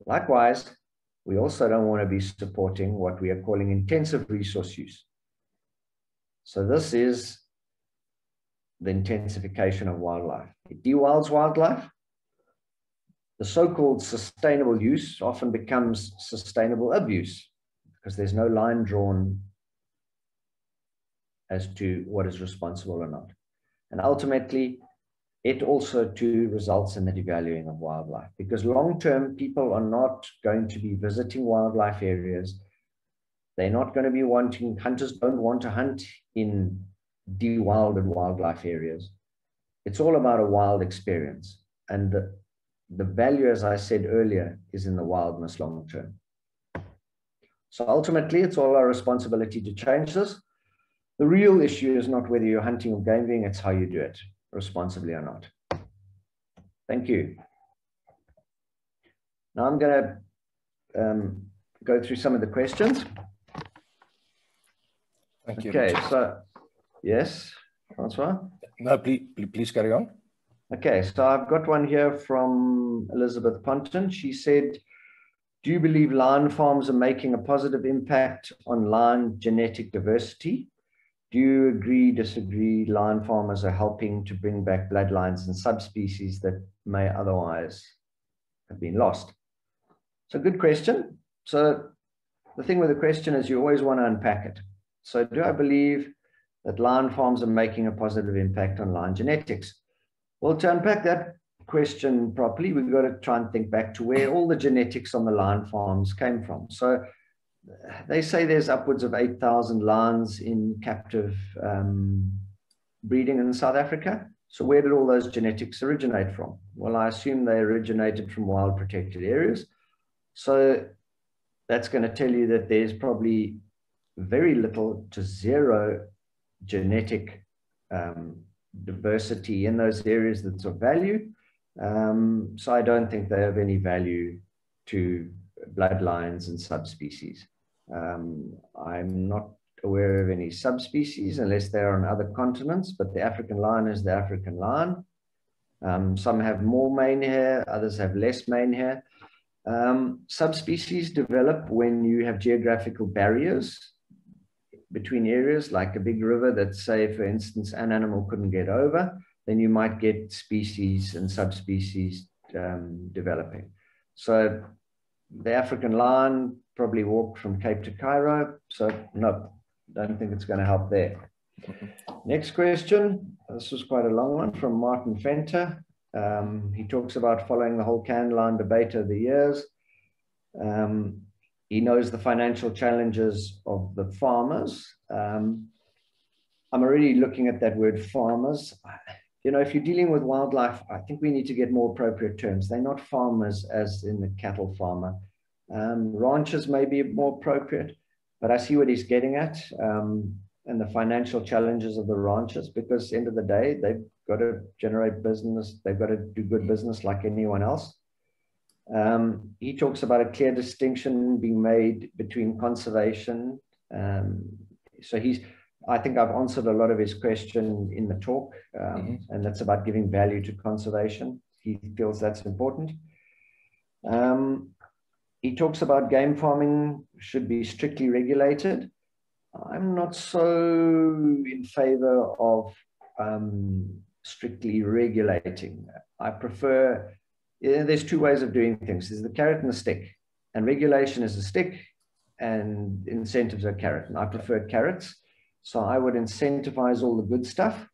S2: Likewise, we also don't want to be supporting what we are calling intensive resource use. So this is the intensification of wildlife. It de-wilds wildlife. The so-called sustainable use often becomes sustainable abuse because there's no line drawn as to what is responsible or not. And ultimately, it also too results in the devaluing of wildlife, because long-term people are not going to be visiting wildlife areas. They're not going to be wanting, hunters don't want to hunt in de-wilded wildlife areas. It's all about a wild experience. And the value, as I said earlier, is in the wildness long-term. So ultimately, it's all our responsibility to change this. The real issue is not whether you're hunting or gaming, it's how you do it, responsibly or not. Thank you. Now I'm going to go through some of the questions.
S1: Thank you.
S2: Okay,
S1: Richard.
S2: so yes, Francois?
S1: No, please carry on.
S2: Okay, so I've got one here from Elizabeth Ponton. She said, do you believe lion farms are making a positive impact on lion genetic diversity? Do you agree, disagree, lion farmers are helping to bring back bloodlines and subspecies that may otherwise have been lost? It's a good question. So the thing with the question is you always want to unpack it. So do I believe that lion farms are making a positive impact on lion genetics? Well, to unpack that question properly, we've got to try and think back to where all the genetics on the lion farms came from. So they say there's upwards of 8,000 lions in captive breeding in South Africa. So where did all those genetics originate from? Well, I assume they originated from wild protected areas. So that's going to tell you that there's probably very little to zero genetic diversity in those areas that's of value. So I don't think they have any value to bloodlines and subspecies. I'm not aware of any subspecies unless they're on other continents, but the African lion is the African lion. Some have more mane hair, others have less mane hair. Subspecies develop when you have geographical barriers between areas, like a big river that, say, for instance, an animal couldn't get over, then you might get species and subspecies developing. So the African lion probably walked from Cape to Cairo. So no, don't think it's going to help there. Next question. This was quite a long one from Martin Fenter. He talks about following the whole can line debate over the years. He knows the financial challenges of the farmers. I'm already looking at that word farmers. You know, if you're dealing with wildlife, I think we need to get more appropriate terms. They're not farmers as in the cattle farmer. Ranchers may be more appropriate, but I see what he's getting at, and the financial challenges of the ranchers, because at the end of the day, they've got to generate business. They've got to do good business like anyone else. He talks about a clear distinction being made between conservation. I think I've answered a lot of his question in the talk, and that's about giving value to conservation. He feels that's important. He talks about game farming should be strictly regulated. I'm not so in favor of strictly regulating. I prefer, there's two ways of doing things. There's the carrot and the stick, and regulation is a stick and incentives are carrot. And I prefer carrots. So I would incentivize all the good stuff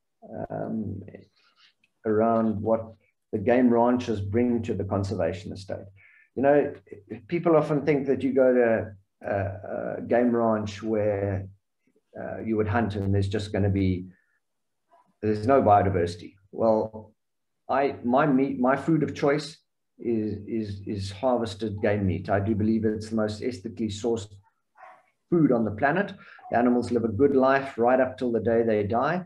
S2: around what the game ranchers bring to the conservation estate. You know, people often think that you go to a game ranch where you would hunt and there's just going to be, there's no biodiversity. Well, my food of choice is harvested game meat. I do believe it's the most ethically sourced food on the planet. The animals live a good life right up till the day they die.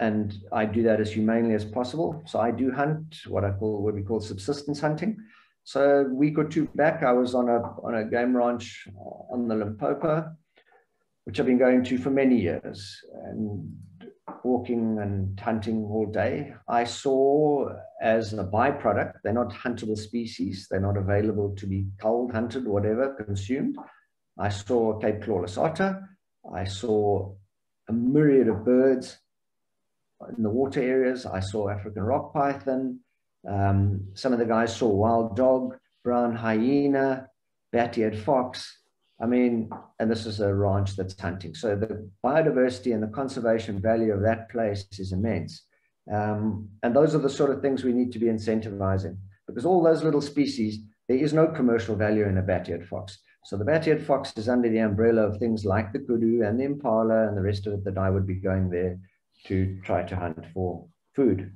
S2: And I do that as humanely as possible. So I do hunt what we call subsistence hunting. So a week or two back, I was on a game ranch on the Limpopo, which I've been going to for many years, and walking and hunting all day. I saw as a byproduct, they're not huntable species. They're not available to be culled, hunted, whatever, consumed. I saw Cape clawless otter. I saw a myriad of birds in the water areas. I saw African rock python. Some of the guys saw wild dog, brown hyena, bat-eared fox. I mean, and this is a ranch that's hunting. So the biodiversity and the conservation value of that place is immense. And those are the sort of things we need to be incentivizing, because all those little species, there is no commercial value in a bat-eared fox. So the bat-eared fox is under the umbrella of things like the kudu and the impala and the rest of it that I would be going there to try to hunt for food.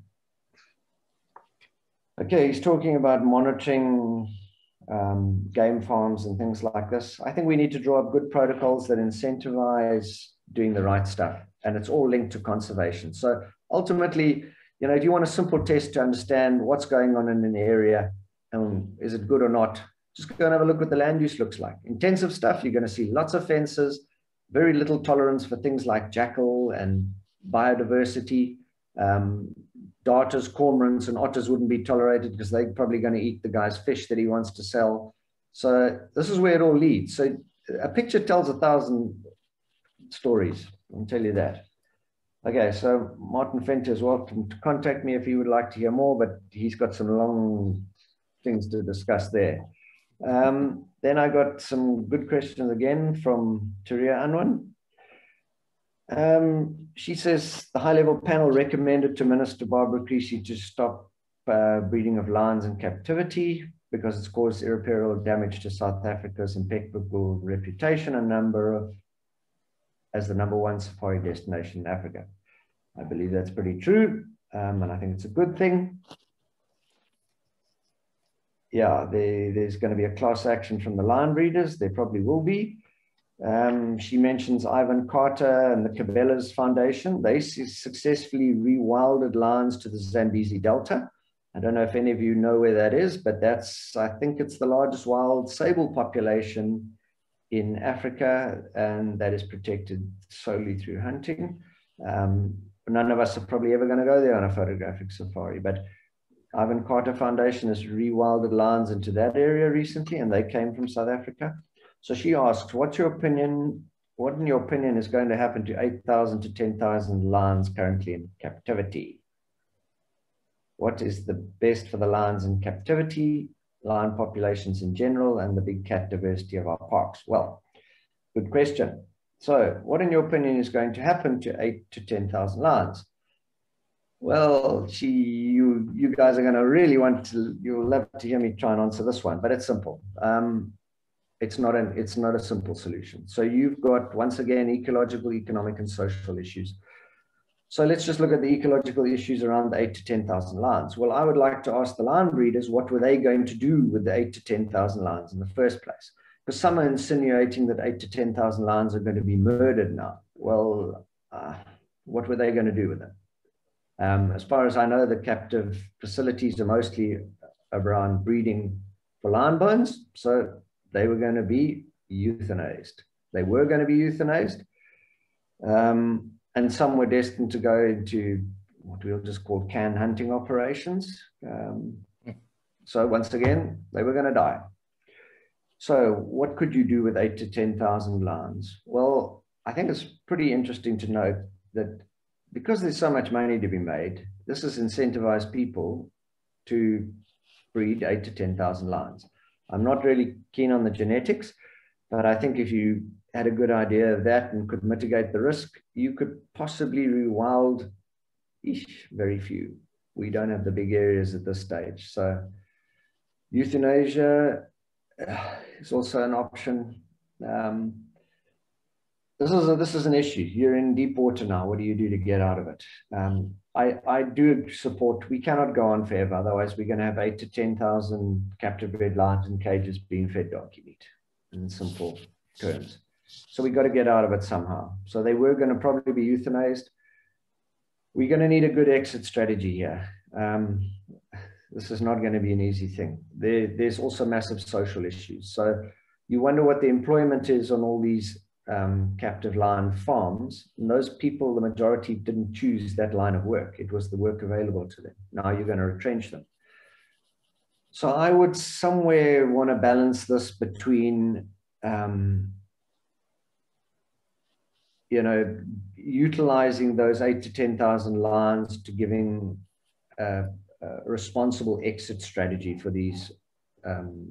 S2: Okay, he's talking about monitoring game farms and things like this. I think we need to draw up good protocols that incentivize doing the right stuff, and it's all linked to conservation. So ultimately, you know, if you want a simple test to understand what's going on in an area and is it good or not, just go and have a look what the land use looks like. Intensive stuff, you're going to see lots of fences, very little tolerance for things like jackal and biodiversity. Darters, cormorants, and otters wouldn't be tolerated because they're probably going to eat the guy's fish that he wants to sell. So this is where it all leads. So a picture tells 1,000 stories, I'll tell you that. Okay, so Martin Fenter is welcome to contact me if he would like to hear more, but he's got some long things to discuss there. Then I got some good questions again from Turia Anwan. She says the high-level panel recommended to Minister Barbara Creasy to stop breeding of lions in captivity because it's caused irreparable damage to South Africa's impeccable reputation and as the #1 safari destination in Africa. I believe that's pretty true, and I think it's a good thing. Yeah, there's going to be a class action from the lion breeders. There probably will be. She mentions Ivan Carter and the Cabela's Foundation. They successfully rewilded lions to the Zambezi Delta. I don't know if any of you know where that is, but I think it's the largest wild sable population in Africa, and that is protected solely through hunting. None of us are probably ever going to go there on a photographic safari, but Ivan Carter Foundation has rewilded lions into that area recently, and they came from South Africa. So she asks, what in your opinion is going to happen to 8,000 to 10,000 lions currently in captivity? What is the best for the lions in captivity, lion populations in general, and the big cat diversity of our parks? Well, good question. So what, in your opinion, is going to happen to 8 to 10,000 lions? Well, you guys are going to really you'll love to hear me try and answer this one, but it's simple. It's not a simple solution. So you've got, once again, ecological, economic, and social issues. So let's just look at the ecological issues around the 8 to 10,000 lions. Well, I would like to ask the lion breeders, what were they going to do with the 8 to 10,000 lions in the first place? Because some are insinuating that 8 to 10,000 lions are going to be murdered now. Well, what were they going to do with them? As far as I know, the captive facilities are mostly around breeding for lion bones. So they were going to be euthanized. They were going to be euthanized. And some were destined to go into what we'll just call can hunting operations. So once again, they were going to die. So what could you do with 8 to 10,000 lions? Well, I think it's pretty interesting to note that because there's so much money to be made, this has incentivized people to breed 8 to 10,000 lions. I'm not really keen on the genetics, but I think if you had a good idea of that and could mitigate the risk, you could possibly rewild very few. We don't have the big areas at this stage. So euthanasia is also an option. This is an issue. You're in deep water now. What do you do to get out of it? I do support, we cannot go on forever. Otherwise, we're going to have 8 to 10,000 captive bred lions in cages being fed donkey meat, in simple terms. So we got to get out of it somehow. So they were going to probably be euthanized. We're going to need a good exit strategy here. This is not going to be an easy thing. There's also massive social issues. So you wonder what the employment is on all these captive lion farms. And those people, the majority, didn't choose that line of work. It was the work available to them. Now you're going to retrench them. So I would somewhere want to balance this between utilizing those 8 to 10,000 lions to giving a responsible exit strategy for these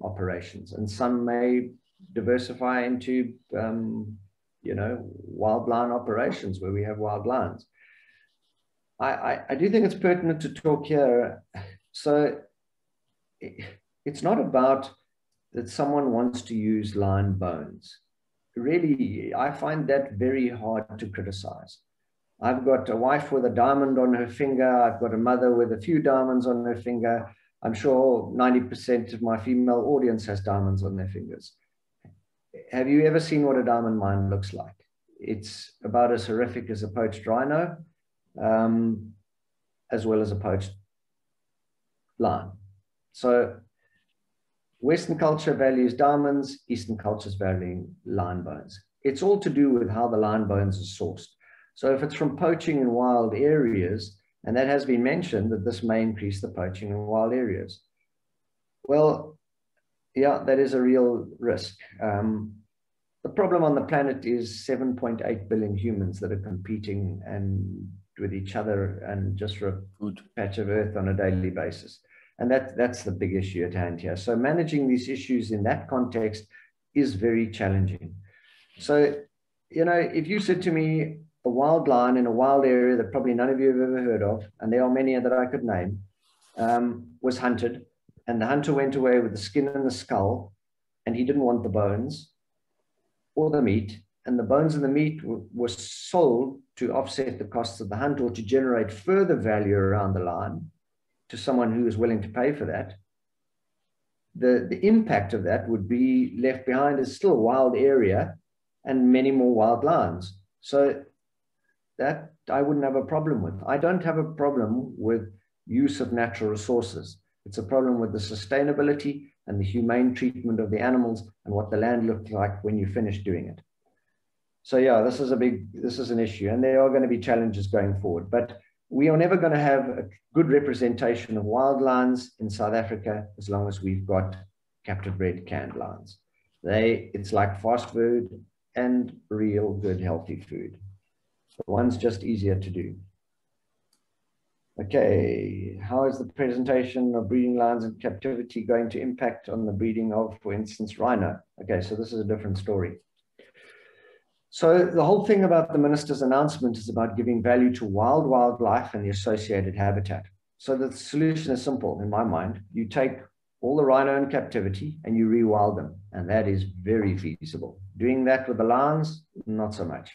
S2: operations. And some may diversify into, wild lion operations where we have wild lions. I do think it's pertinent to talk here. So it's not about that someone wants to use lion bones. Really, I find that very hard to criticize. I've got a wife with a diamond on her finger. I've got a mother with a few diamonds on her finger. I'm sure 90% of my female audience has diamonds on their fingers. Have you ever seen what a diamond mine looks like? It's about as horrific as a poached rhino, as well as a poached lion. So Western culture values diamonds, Eastern cultures value lion bones. It's all to do with how the lion bones are sourced. So if it's from poaching in wild areas, and that has been mentioned that this may increase the poaching in wild areas. Well, yeah, that is a real risk. The problem on the planet is 7.8 billion humans that are competing and with each other and just for a good patch of earth on a daily basis. And that's the big issue at hand here. So managing these issues in that context is very challenging. So, if you said to me, a wild lion in a wild area that probably none of you have ever heard of, and there are many that I could name, was hunted, and the hunter went away with the skin and the skull, and he didn't want the bones or the meat, and the bones and the meat were sold to offset the costs of the hunt or to generate further value around the lion to someone who is willing to pay for that. The impact of that would be left behind as still a wild area and many more wild lions. So that I wouldn't have a problem with. I don't have a problem with use of natural resources. It's a problem with the sustainability and the humane treatment of the animals and what the land looked like when you finish doing it. So yeah, this is an issue, and there are going to be challenges going forward, but we are never going to have a good representation of wild lions in South Africa as long as we've got captive bred canned lions. It's like fast food and real good healthy food. One's just easier to do. Okay, how is the presentation of breeding lions in captivity going to impact on the breeding of, for instance, rhino? Okay, so this is a different story. So the whole thing about the minister's announcement is about giving value to wildlife and the associated habitat. So the solution is simple in my mind. You take all the rhino in captivity and you rewild them. And that is very feasible. Doing that with the lions, not so much.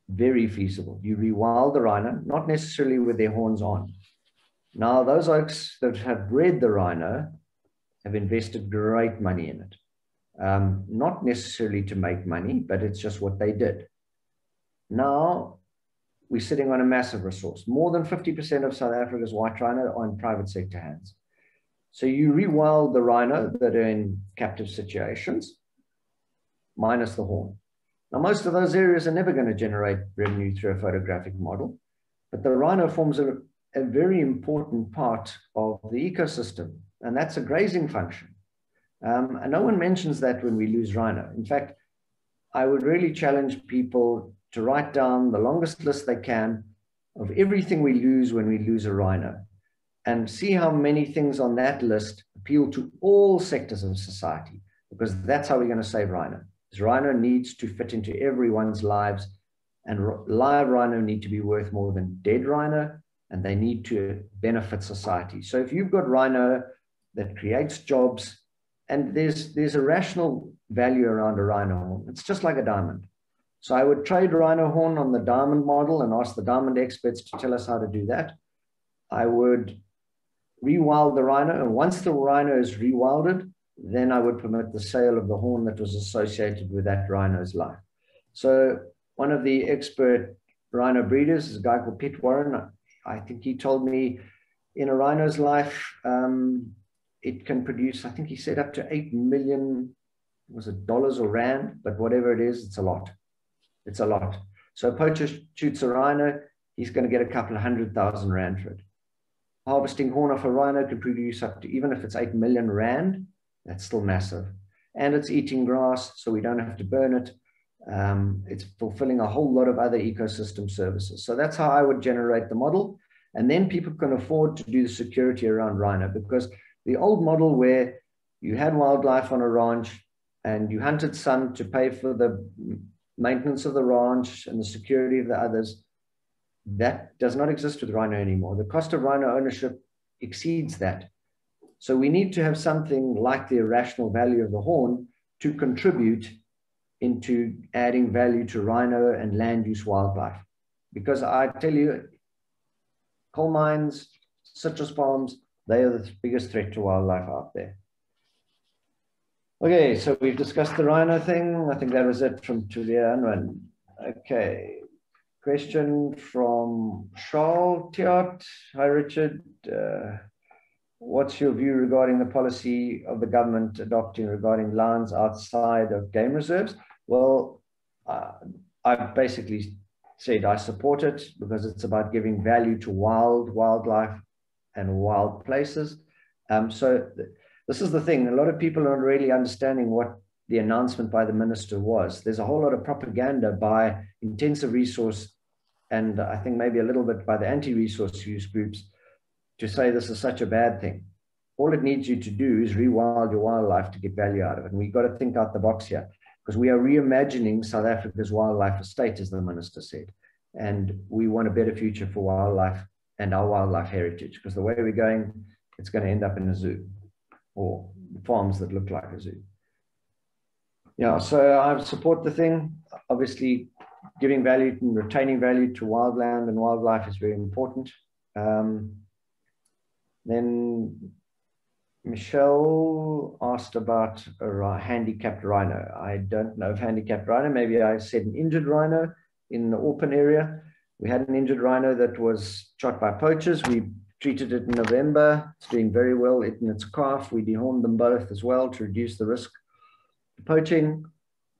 S2: Very feasible. You rewild the rhino, not necessarily with their horns on. Now, those oaks that have bred the rhino have invested great money in it. Not necessarily to make money, but it's just what they did. Now, we're sitting on a massive resource. More than 50% of South Africa's white rhino are in private sector hands. So you rewild the rhino that are in captive situations, minus the horn. Now, most of those areas are never going to generate revenue through a photographic model, but the rhino forms a very important part of the ecosystem, and that's a grazing function. And no one mentions that when we lose rhino. In fact, I would really challenge people to write down the longest list they can of everything we lose when we lose a rhino, and see how many things on that list appeal to all sectors of society, because that's how we're going to save rhino. This rhino needs to fit into everyone's lives, and live rhino need to be worth more than dead rhino, and they need to benefit society. So if you've got rhino that creates jobs, and there's a rational value around a rhino horn, it's just like a diamond. So I would trade rhino horn on the diamond model and ask the diamond experts to tell us how to do that. I would rewild the rhino, and once the rhino is rewilded, then I would permit the sale of the horn that was associated with that rhino's life. So one of the expert rhino breeders is a guy called Pete Warren. I think he told me in a rhino's life, it can produce, I think he said up to 8 million, was it dollars or rand, but whatever it is, it's a lot. It's a lot. So a poacher shoots a rhino, he's going to get a couple of 100,000 rand for it. Harvesting horn off a rhino can produce up to, even if it's 8 million rand, that's still massive. And it's eating grass, so we don't have to burn it. It's fulfilling a whole lot of other ecosystem services. So that's how I would generate the model. And then people can afford to do the security around rhino, because the old model where you had wildlife on a ranch and you hunted some to pay for the maintenance of the ranch and the security of the others, that does not exist with rhino anymore. The cost of rhino ownership exceeds that. So we need to have something like the irrational value of the horn to contribute into adding value to rhino and land use wildlife. Because I tell you, coal mines, citrus palms, they are the biggest threat to wildlife out there. Okay, so we've discussed the rhino thing. I think that was it from Julian. Okay, question from Charles Tiot. Hi, Richard. What's your view regarding the policy of the government adopting regarding lands outside of game reserves? Well, I basically said I support it because it's about giving value to wildlife and wild places. This is the thing. A lot of people aren't really understanding what the announcement by the minister was. There's a whole lot of propaganda by intensive resource, and I think maybe a little bit by the anti-resource use groups, to say this is such a bad thing. All it needs you to do is rewild your wildlife to get value out of it. And we've got to think out the box here, because we are reimagining South Africa's wildlife estate, as the minister said. And we want a better future for wildlife and our wildlife heritage, because the way we're going, it's going to end up in a zoo or farms that look like a zoo. Yeah, so I support the thing. Obviously, giving value and retaining value to wildland and wildlife is very important. Then Michelle asked about a handicapped rhino. I don't know if handicapped rhino, maybe I said an injured rhino in the open area. We had an injured rhino that was shot by poachers. We treated it in November. It's doing very well, eating its calf. We dehorned them both as well to reduce the risk of poaching.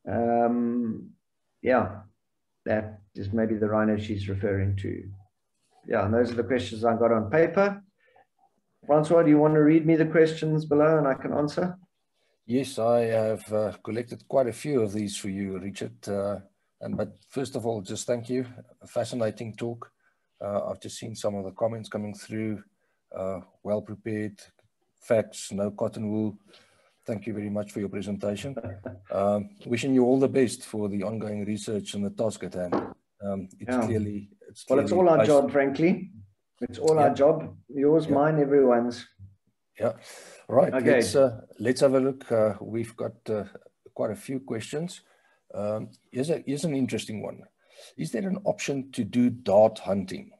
S2: Yeah, that is maybe the rhino she's referring to. Yeah, and those are the questions I got on paper. Francois, do you want to read me the questions below and I can answer?
S1: Yes, I have collected quite a few of these for you, Richard. But first of all, just thank you. A fascinating talk. I've just seen some of the comments coming through. Well prepared, facts, no cotton wool. Thank you very much for your presentation. Wishing you all the best for the ongoing research and the task at hand.
S2: It's all our job, frankly. It's all our job. Yours, mine, everyone's.
S1: Yeah. Right.
S2: Okay.
S1: Let's have a look. We've got quite a few questions. Here's an interesting one. Is there an option to do dart hunting,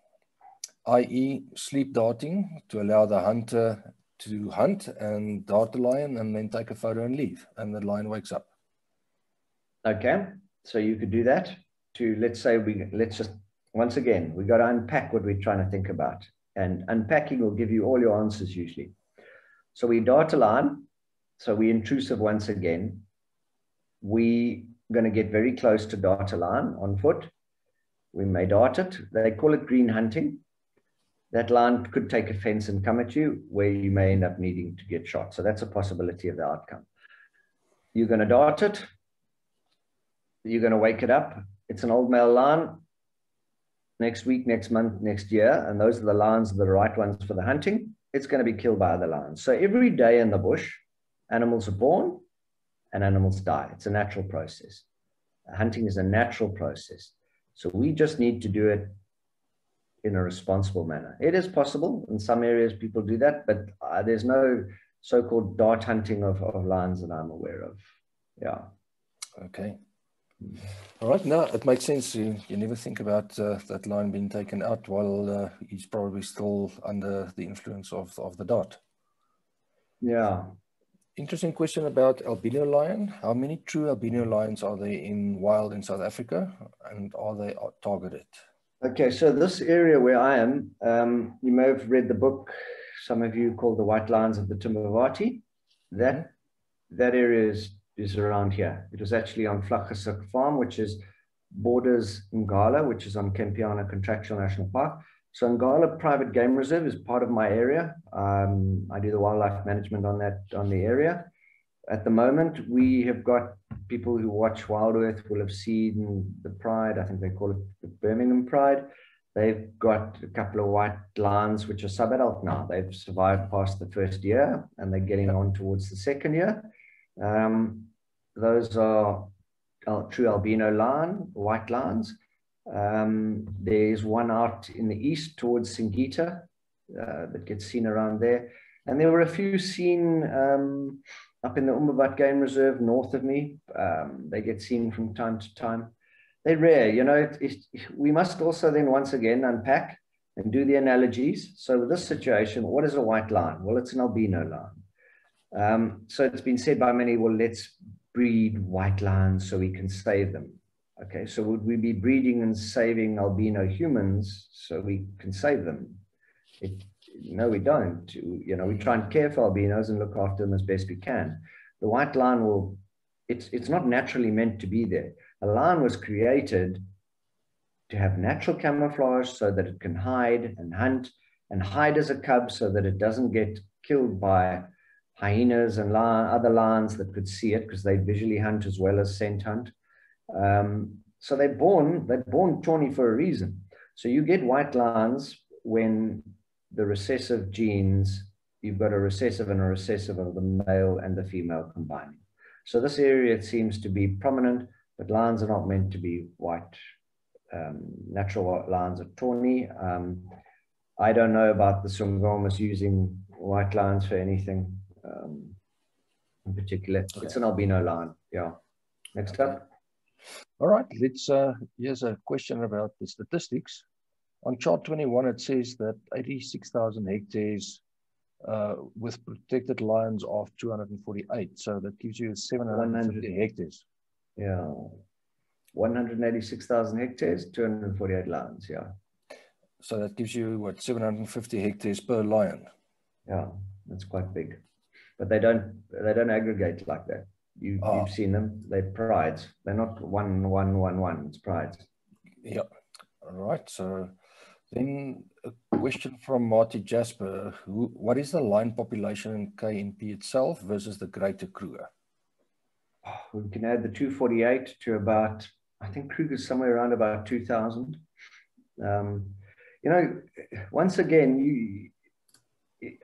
S1: i.e. sleep darting, to allow the hunter to hunt and dart the lion and then take a photo and leave, and the lion wakes up?
S2: Okay. So you could do that to, let's just, once again, we got to unpack what we're trying to think about. And unpacking will give you all your answers usually. So we dart a lion. So we're intrusive once again. We're going to get very close to dart a lion on foot. We may dart it. They call it green hunting. That lion could take offense and come at you, where you may end up needing to get shot. So that's a possibility of the outcome. You're going to dart it. You're going to wake it up. It's an old male lion. Next week, next month, next year, and those are the lions, the right ones for the hunting, it's going to be killed by other lions. So every day in the bush, animals are born and animals die. It's a natural process. Hunting is a natural process. So we just need to do it in a responsible manner. It is possible. In some areas, people do that, but there's no so-called dart hunting of lions that I'm aware of. Yeah.
S1: Okay. All right. No, it makes sense. You never think about that lion being taken out while he's probably still under the influence of the dart.
S2: Yeah.
S1: Interesting question about albino lion. How many true albino lions are there in wild in South Africa, and are they targeted?
S2: Okay, so this area where I am, you may have read the book, some of you, called The White Lions of the Timbavati. That area is around here. It was actually on Vlaggesig Farm, which is borders Ngala, which is on Kempiana Contractual National Park. So Ngala Private Game Reserve is part of my area. I do the wildlife management on the area. At the moment, we have got people who watch Wild Earth will have seen the Pride. I think they call it the Birmingham Pride. They've got a couple of white lions, which are sub-adult now. They've survived past the first year, and they're getting on towards the second year. Those are true albino lion, white lions. There's one out in the east towards Singita that gets seen around there. And there were a few seen up in the Umbabat Game Reserve north of me. They get seen from time to time. They're rare, you know. We must also then once again unpack and do the analogies. So with this situation, what is a white lion? Well, it's an albino lion. So it's been said by many, well, let's breed white lions so we can save them. Okay, so would we be breeding and saving albino humans so we can save them? No, we don't. You know, we try and care for albinos and look after them as best we can. The white lion will, it's not naturally meant to be there. A lion was created to have natural camouflage so that it can hide and hunt, and hide as a cub so that it doesn't get killed by hyenas and other lions that could see it, because they visually hunt as well as scent hunt. So they're born tawny for a reason. So you get white lions when the recessive genes, you've got a recessive and a recessive of the male and the female combining. So this area, it seems to be prominent, but lions are not meant to be white. Natural lions are tawny. I don't know about the Sungomas using white lions for anything in particular. Okay. It's an albino lion. Yeah. Next up.
S1: All right. Here's a question about the statistics. On chart 21, it says that 86,000 hectares with protected lions of 248. So that gives you 750 hectares.
S2: Yeah. 186,000 hectares, 248 lions. Yeah.
S1: So that gives you, what, 750 hectares per lion?
S2: Yeah, that's quite big. But they don't aggregate like that. You've seen them. They're prides. They're not one. It's prides.
S1: Yeah. All right. So then a question from Marty Jasper. What is the lion population in KNP itself versus the greater Kruger?
S2: We can add the 248 to about, I think Kruger's somewhere around about 2,000. You know, once again,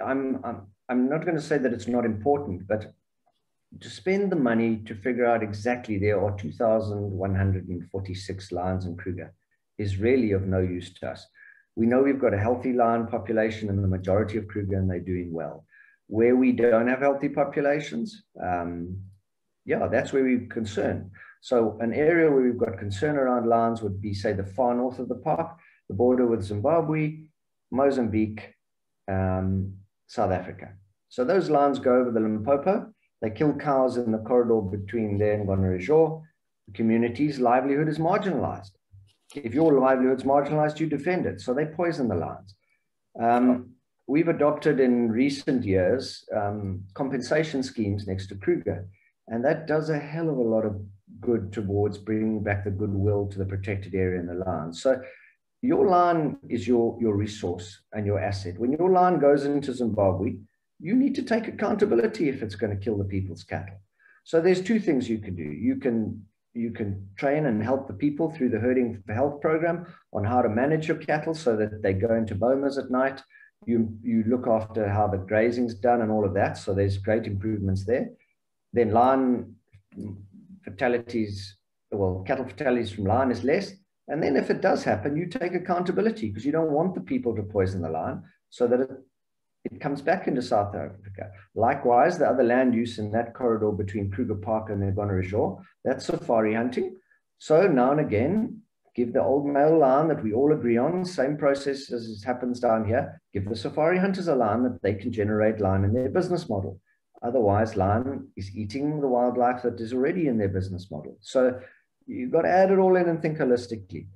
S2: I'm not going to say that it's not important, but to spend the money to figure out exactly there are 2,146 lions in Kruger is really of no use to us. We know we've got a healthy lion population in the majority of Kruger, and they're doing well. Where we don't have healthy populations, that's where we're concerned. So an area where we've got concern around lions would be, say, the far north of the park, the border with Zimbabwe, Mozambique, South Africa. So those lions go over the Limpopo. They kill cows in the corridor between there and Gonarezhor. The community's livelihood is marginalized. If your livelihood's marginalized, you defend it. So they poison the lions. We've adopted in recent years compensation schemes next to Kruger, and that does a hell of a lot of good towards bringing back the goodwill to the protected area and the lions. So your lion is your resource and your asset. When your lion goes into Zimbabwe, you need to take accountability if it's going to kill the people's cattle. So there's two things you can do. You can train and help the people through the Herding for Health program on how to manage your cattle so that they go into bomas at night. You look after how the grazing's done and all of that. So there's great improvements there. Then lion fatalities, well, cattle fatalities from lion is less. And then if it does happen, you take accountability because you don't want the people to poison the lion so that it comes back into South Africa. Likewise, the other land use in that corridor between Kruger Park and the Gonarezhor, that's safari hunting. So now and again, give the old male lion that we all agree on, same process as happens down here, give the safari hunters a lion that they can generate lion in their business model. Otherwise, lion is eating the wildlife that is already in their business model. So you've got to add it all in and think holistically.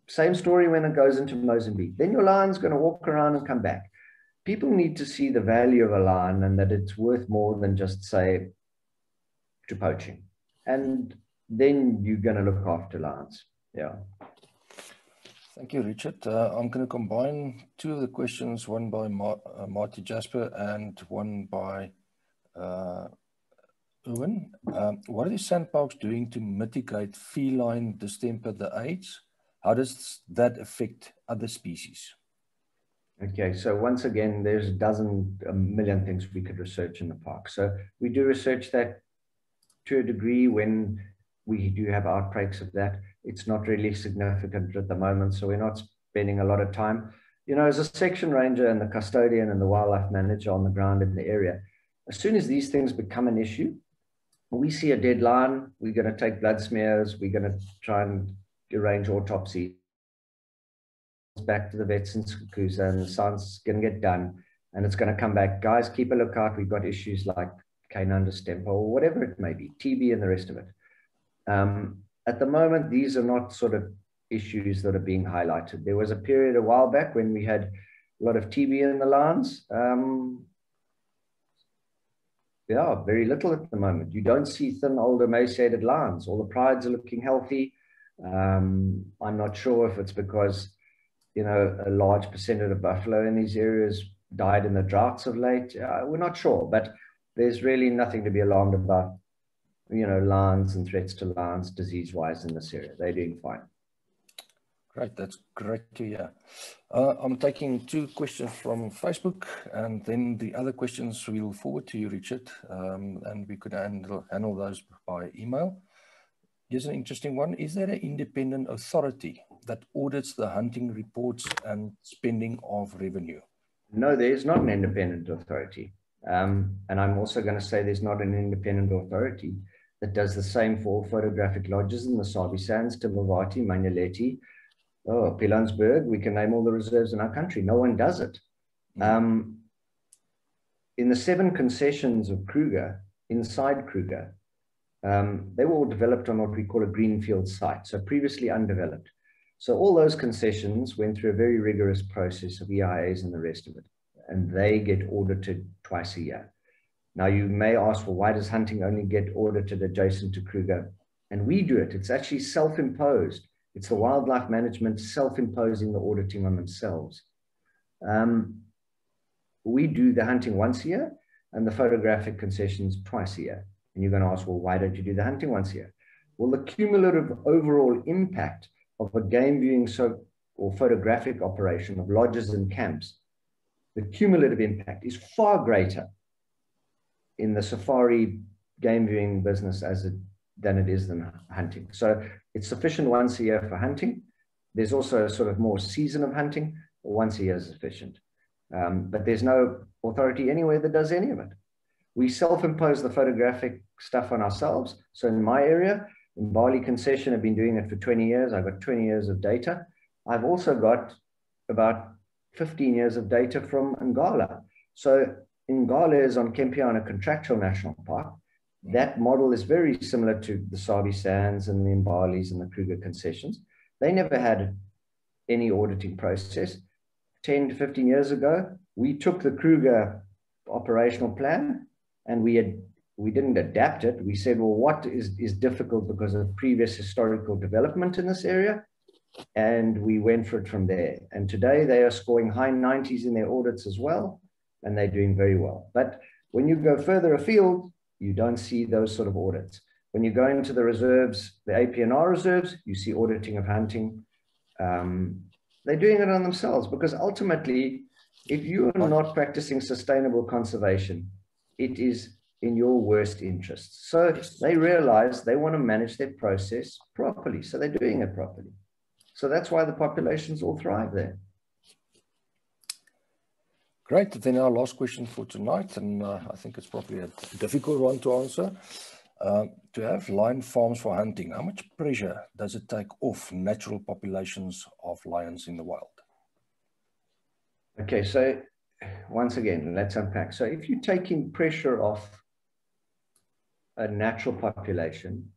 S2: Same story when it goes into Mozambique. Then your lion's going to walk around and come back. People need to see the value of a lion and that it's worth more than just, say, to poaching. And then you're going to look after lions. Yeah.
S1: Thank you, Richard. I'm going to combine two of the questions, one by Marty Jasper and one by Owen. What is SANParks doing to mitigate feline distemper, the AIDS? How does that affect other species?
S2: Okay, so once again, there's a million things we could research in the park. So we do research that to a degree when we do have outbreaks of that. It's not really significant at the moment, so we're not spending a lot of time. You know, as a section ranger and the custodian and the wildlife manager on the ground in the area, as soon as these things become an issue, we see a dead lion, we're going to take blood smears, we're going to try and arrange autopsy. Back to the vets in Skukuza, and the science going to get done, and it's going to come back. Guys, keep a lookout. We've got issues like canine distemper or whatever it may be, TB and the rest of it. At the moment, these are not sort of issues that are being highlighted. There was a period a while back when we had a lot of TB in the lions. Very little at the moment. You don't see thin, old, emaciated lions. All the prides are looking healthy. I'm not sure if it's because a large percentage of buffalo in these areas died in the droughts of late. We're not sure, but there's really nothing to be alarmed about, lions and threats to lions disease-wise in this area. They're doing fine.
S1: Great, that's great to hear. I'm taking two questions from Facebook, and then the other questions we'll forward to you, Richard, and we could handle those by email. Here's an interesting one. Is there an independent authority that audits the hunting reports and spending of revenue?
S2: No, there is not an independent authority. And I'm also going to say there's not an independent authority that does the same for all photographic lodges in the Sabi Sands, Timavati, Manyaleti, Pilansberg. We can name all the reserves in our country. No one does it. In the 7 concessions of Kruger, inside Kruger, they were all developed on what we call a greenfield site, so previously undeveloped. So all those concessions went through a very rigorous process of EIAs and the rest of it, and they get audited twice a year. Now, you may ask, well, why does hunting only get audited adjacent to Kruger? And we do it. It's actually self-imposed. It's the wildlife management self-imposing the auditing on themselves. We do the hunting once a year and the photographic concessions twice a year. And you're going to ask, well, why don't you do the hunting once a year? Well, the cumulative overall impact of a game viewing or photographic operation of lodges and camps, the cumulative impact is far greater in the safari game viewing business than it is than hunting. So it's sufficient once a year for hunting. There's also a sort of more season of hunting. Once a year is sufficient. But there's no authority anywhere that does any of it. We self-impose the photographic stuff on ourselves. So in my area, in Bali concession, I've been doing it for 20 years. I've got 20 years of data. I've also got about 15 years of data from Ngala. So Ngala is on Kempiana Contractual National Park. That model is very similar to the Sabi Sands and the Imbalis and the Kruger concessions. They never had any auditing process. 10 to 15 years ago, we took the Kruger operational plan and we didn't adapt it. We said, well, what is difficult because of previous historical development in this area? And we went for it from there. And today they are scoring high 90s in their audits as well, and they're doing very well. But when you go further afield, you don't see those sort of audits. When you go into the reserves, the APNR reserves, you see auditing of hunting. They're doing it on themselves because ultimately, if you are not practicing sustainable conservation, it is in your worst interests. So they realize they want to manage their process properly. So they're doing it properly. So that's why the populations all thrive there.
S1: Great. Then our last question for tonight, and I think it's probably a difficult one to answer. To have lion farms for hunting, how much pressure does it take off natural populations of lions in the wild?
S2: Okay, so once again, let's unpack. So if you're taking pressure off a natural population,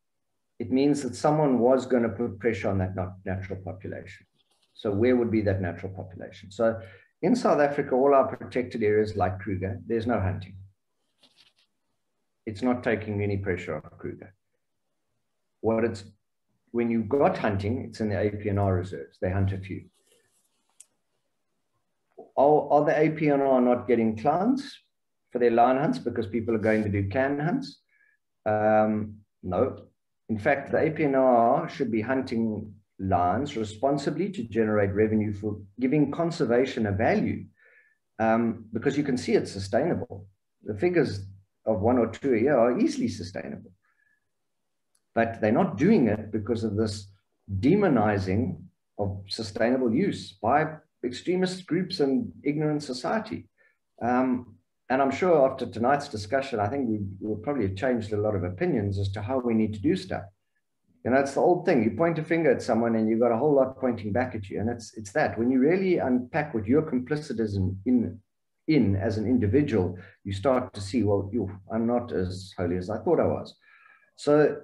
S2: it means that someone was going to put pressure on that natural population. So where would be that natural population? So in South Africa, all our protected areas like Kruger, there's no hunting. It's not taking any pressure off Kruger. When you've got hunting, it's in the APNR reserves. They hunt a few. Are the APNR not getting clans for their lion hunts because people are going to do can hunts? No. In fact, the APNR should be hunting lions responsibly to generate revenue for giving conservation a value because you can see it's sustainable. The figures of 1 or 2 a year are easily sustainable. But they're not doing it because of this demonizing of sustainable use by extremist groups and ignorant society. And I'm sure after tonight's discussion, I think we will probably have changed a lot of opinions as to how we need to do stuff. You know, it's the old thing. You point a finger at someone and you've got a whole lot pointing back at you. And it's that. When you really unpack what you're complicit in as an individual, you start to see, well, I'm not as holy as I thought I was. So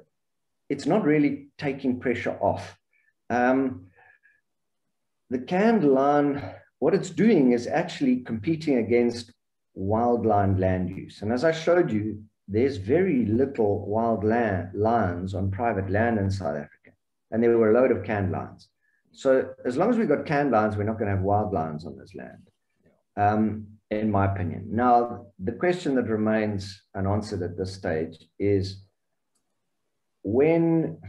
S2: it's not really taking pressure off. The canned lion, what it's doing is actually competing against wildland land use. And as I showed you, there's very little wild lions on private land in South Africa. And there were a load of canned lions. So as long as we've got canned lions, we're not going to have wild lions on this land, in my opinion. Now, the question that remains unanswered at this stage is when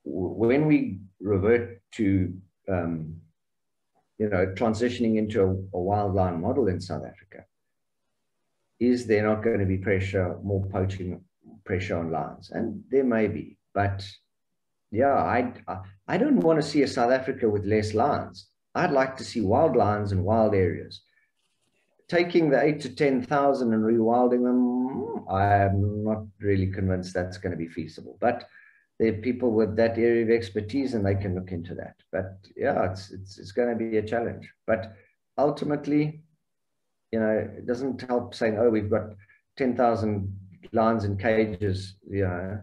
S2: we revert to transitioning into a wild lion model in South Africa, is there not going to be more poaching pressure on lions? And there may be, but yeah, I don't want to see a South Africa with less lions. I'd like to see wild lions in wild areas. Taking the 8,000 to 10,000 and rewilding them, I'm not really convinced that's going to be feasible. But there are people with that area of expertise and they can look into that. But yeah, it's going to be a challenge. But ultimately, you know, it doesn't help saying, oh, we've got 10,000 lions in cages, you know,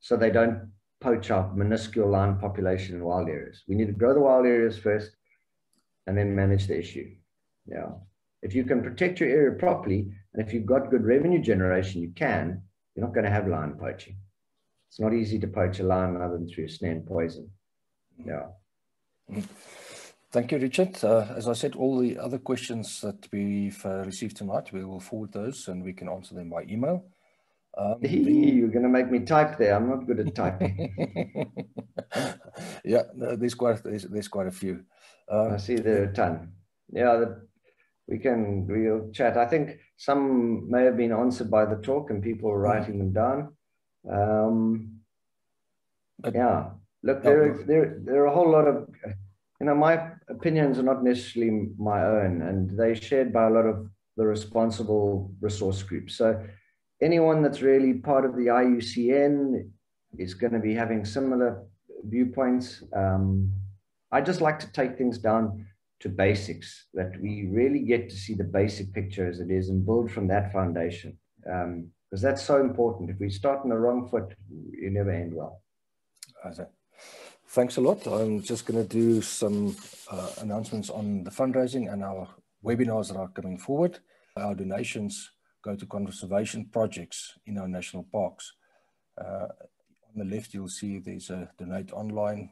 S2: so they don't poach our minuscule lion population in wild areas. We need to grow the wild areas first and then manage the issue. Yeah. If you can protect your area properly, and if you've got good revenue generation, you're not going to have lion poaching. It's not easy to poach a lion other than through snare and poison. Yeah.
S1: Thank you, Richard. As I said, all the other questions that we've received tonight, we will forward those and we can answer them by email.
S2: You're going to make me type there. I'm not good at typing.
S1: Yeah, no, there's quite a few.
S2: I see there are a ton. Yeah, we'll chat. I think some may have been answered by the talk and people are writing them down. Yeah, look, there are a whole lot of, my opinions are not necessarily my own, and they're shared by a lot of the responsible resource groups. So anyone that's really part of the IUCN is going to be having similar viewpoints. I just like to take things down to basics, that we really get to see the basic picture as it is and build from that foundation, because that's so important. If we start on the wrong foot, you never end well.
S1: Thanks a lot. I'm just going to do some announcements on the fundraising and our webinars that are coming forward. Our donations go to conservation projects in our national parks. On the left, you'll see there's a donate online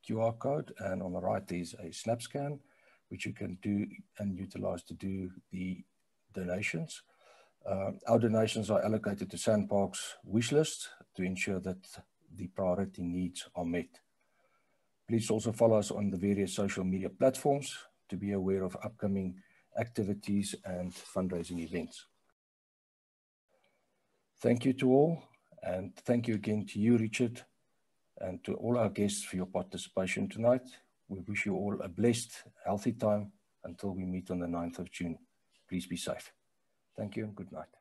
S1: QR code, and on the right, there's a snap scan, which you can do and utilize to do the donations. Our donations are allocated to SANParks wish list to ensure that the priority needs are met. Please also follow us on the various social media platforms to be aware of upcoming activities and fundraising events. Thank you to all, and thank you again to you, Richard, and to all our guests for your participation tonight. We wish you all a blessed, healthy time until we meet on the 9th of June. Please be safe. Thank you and good night.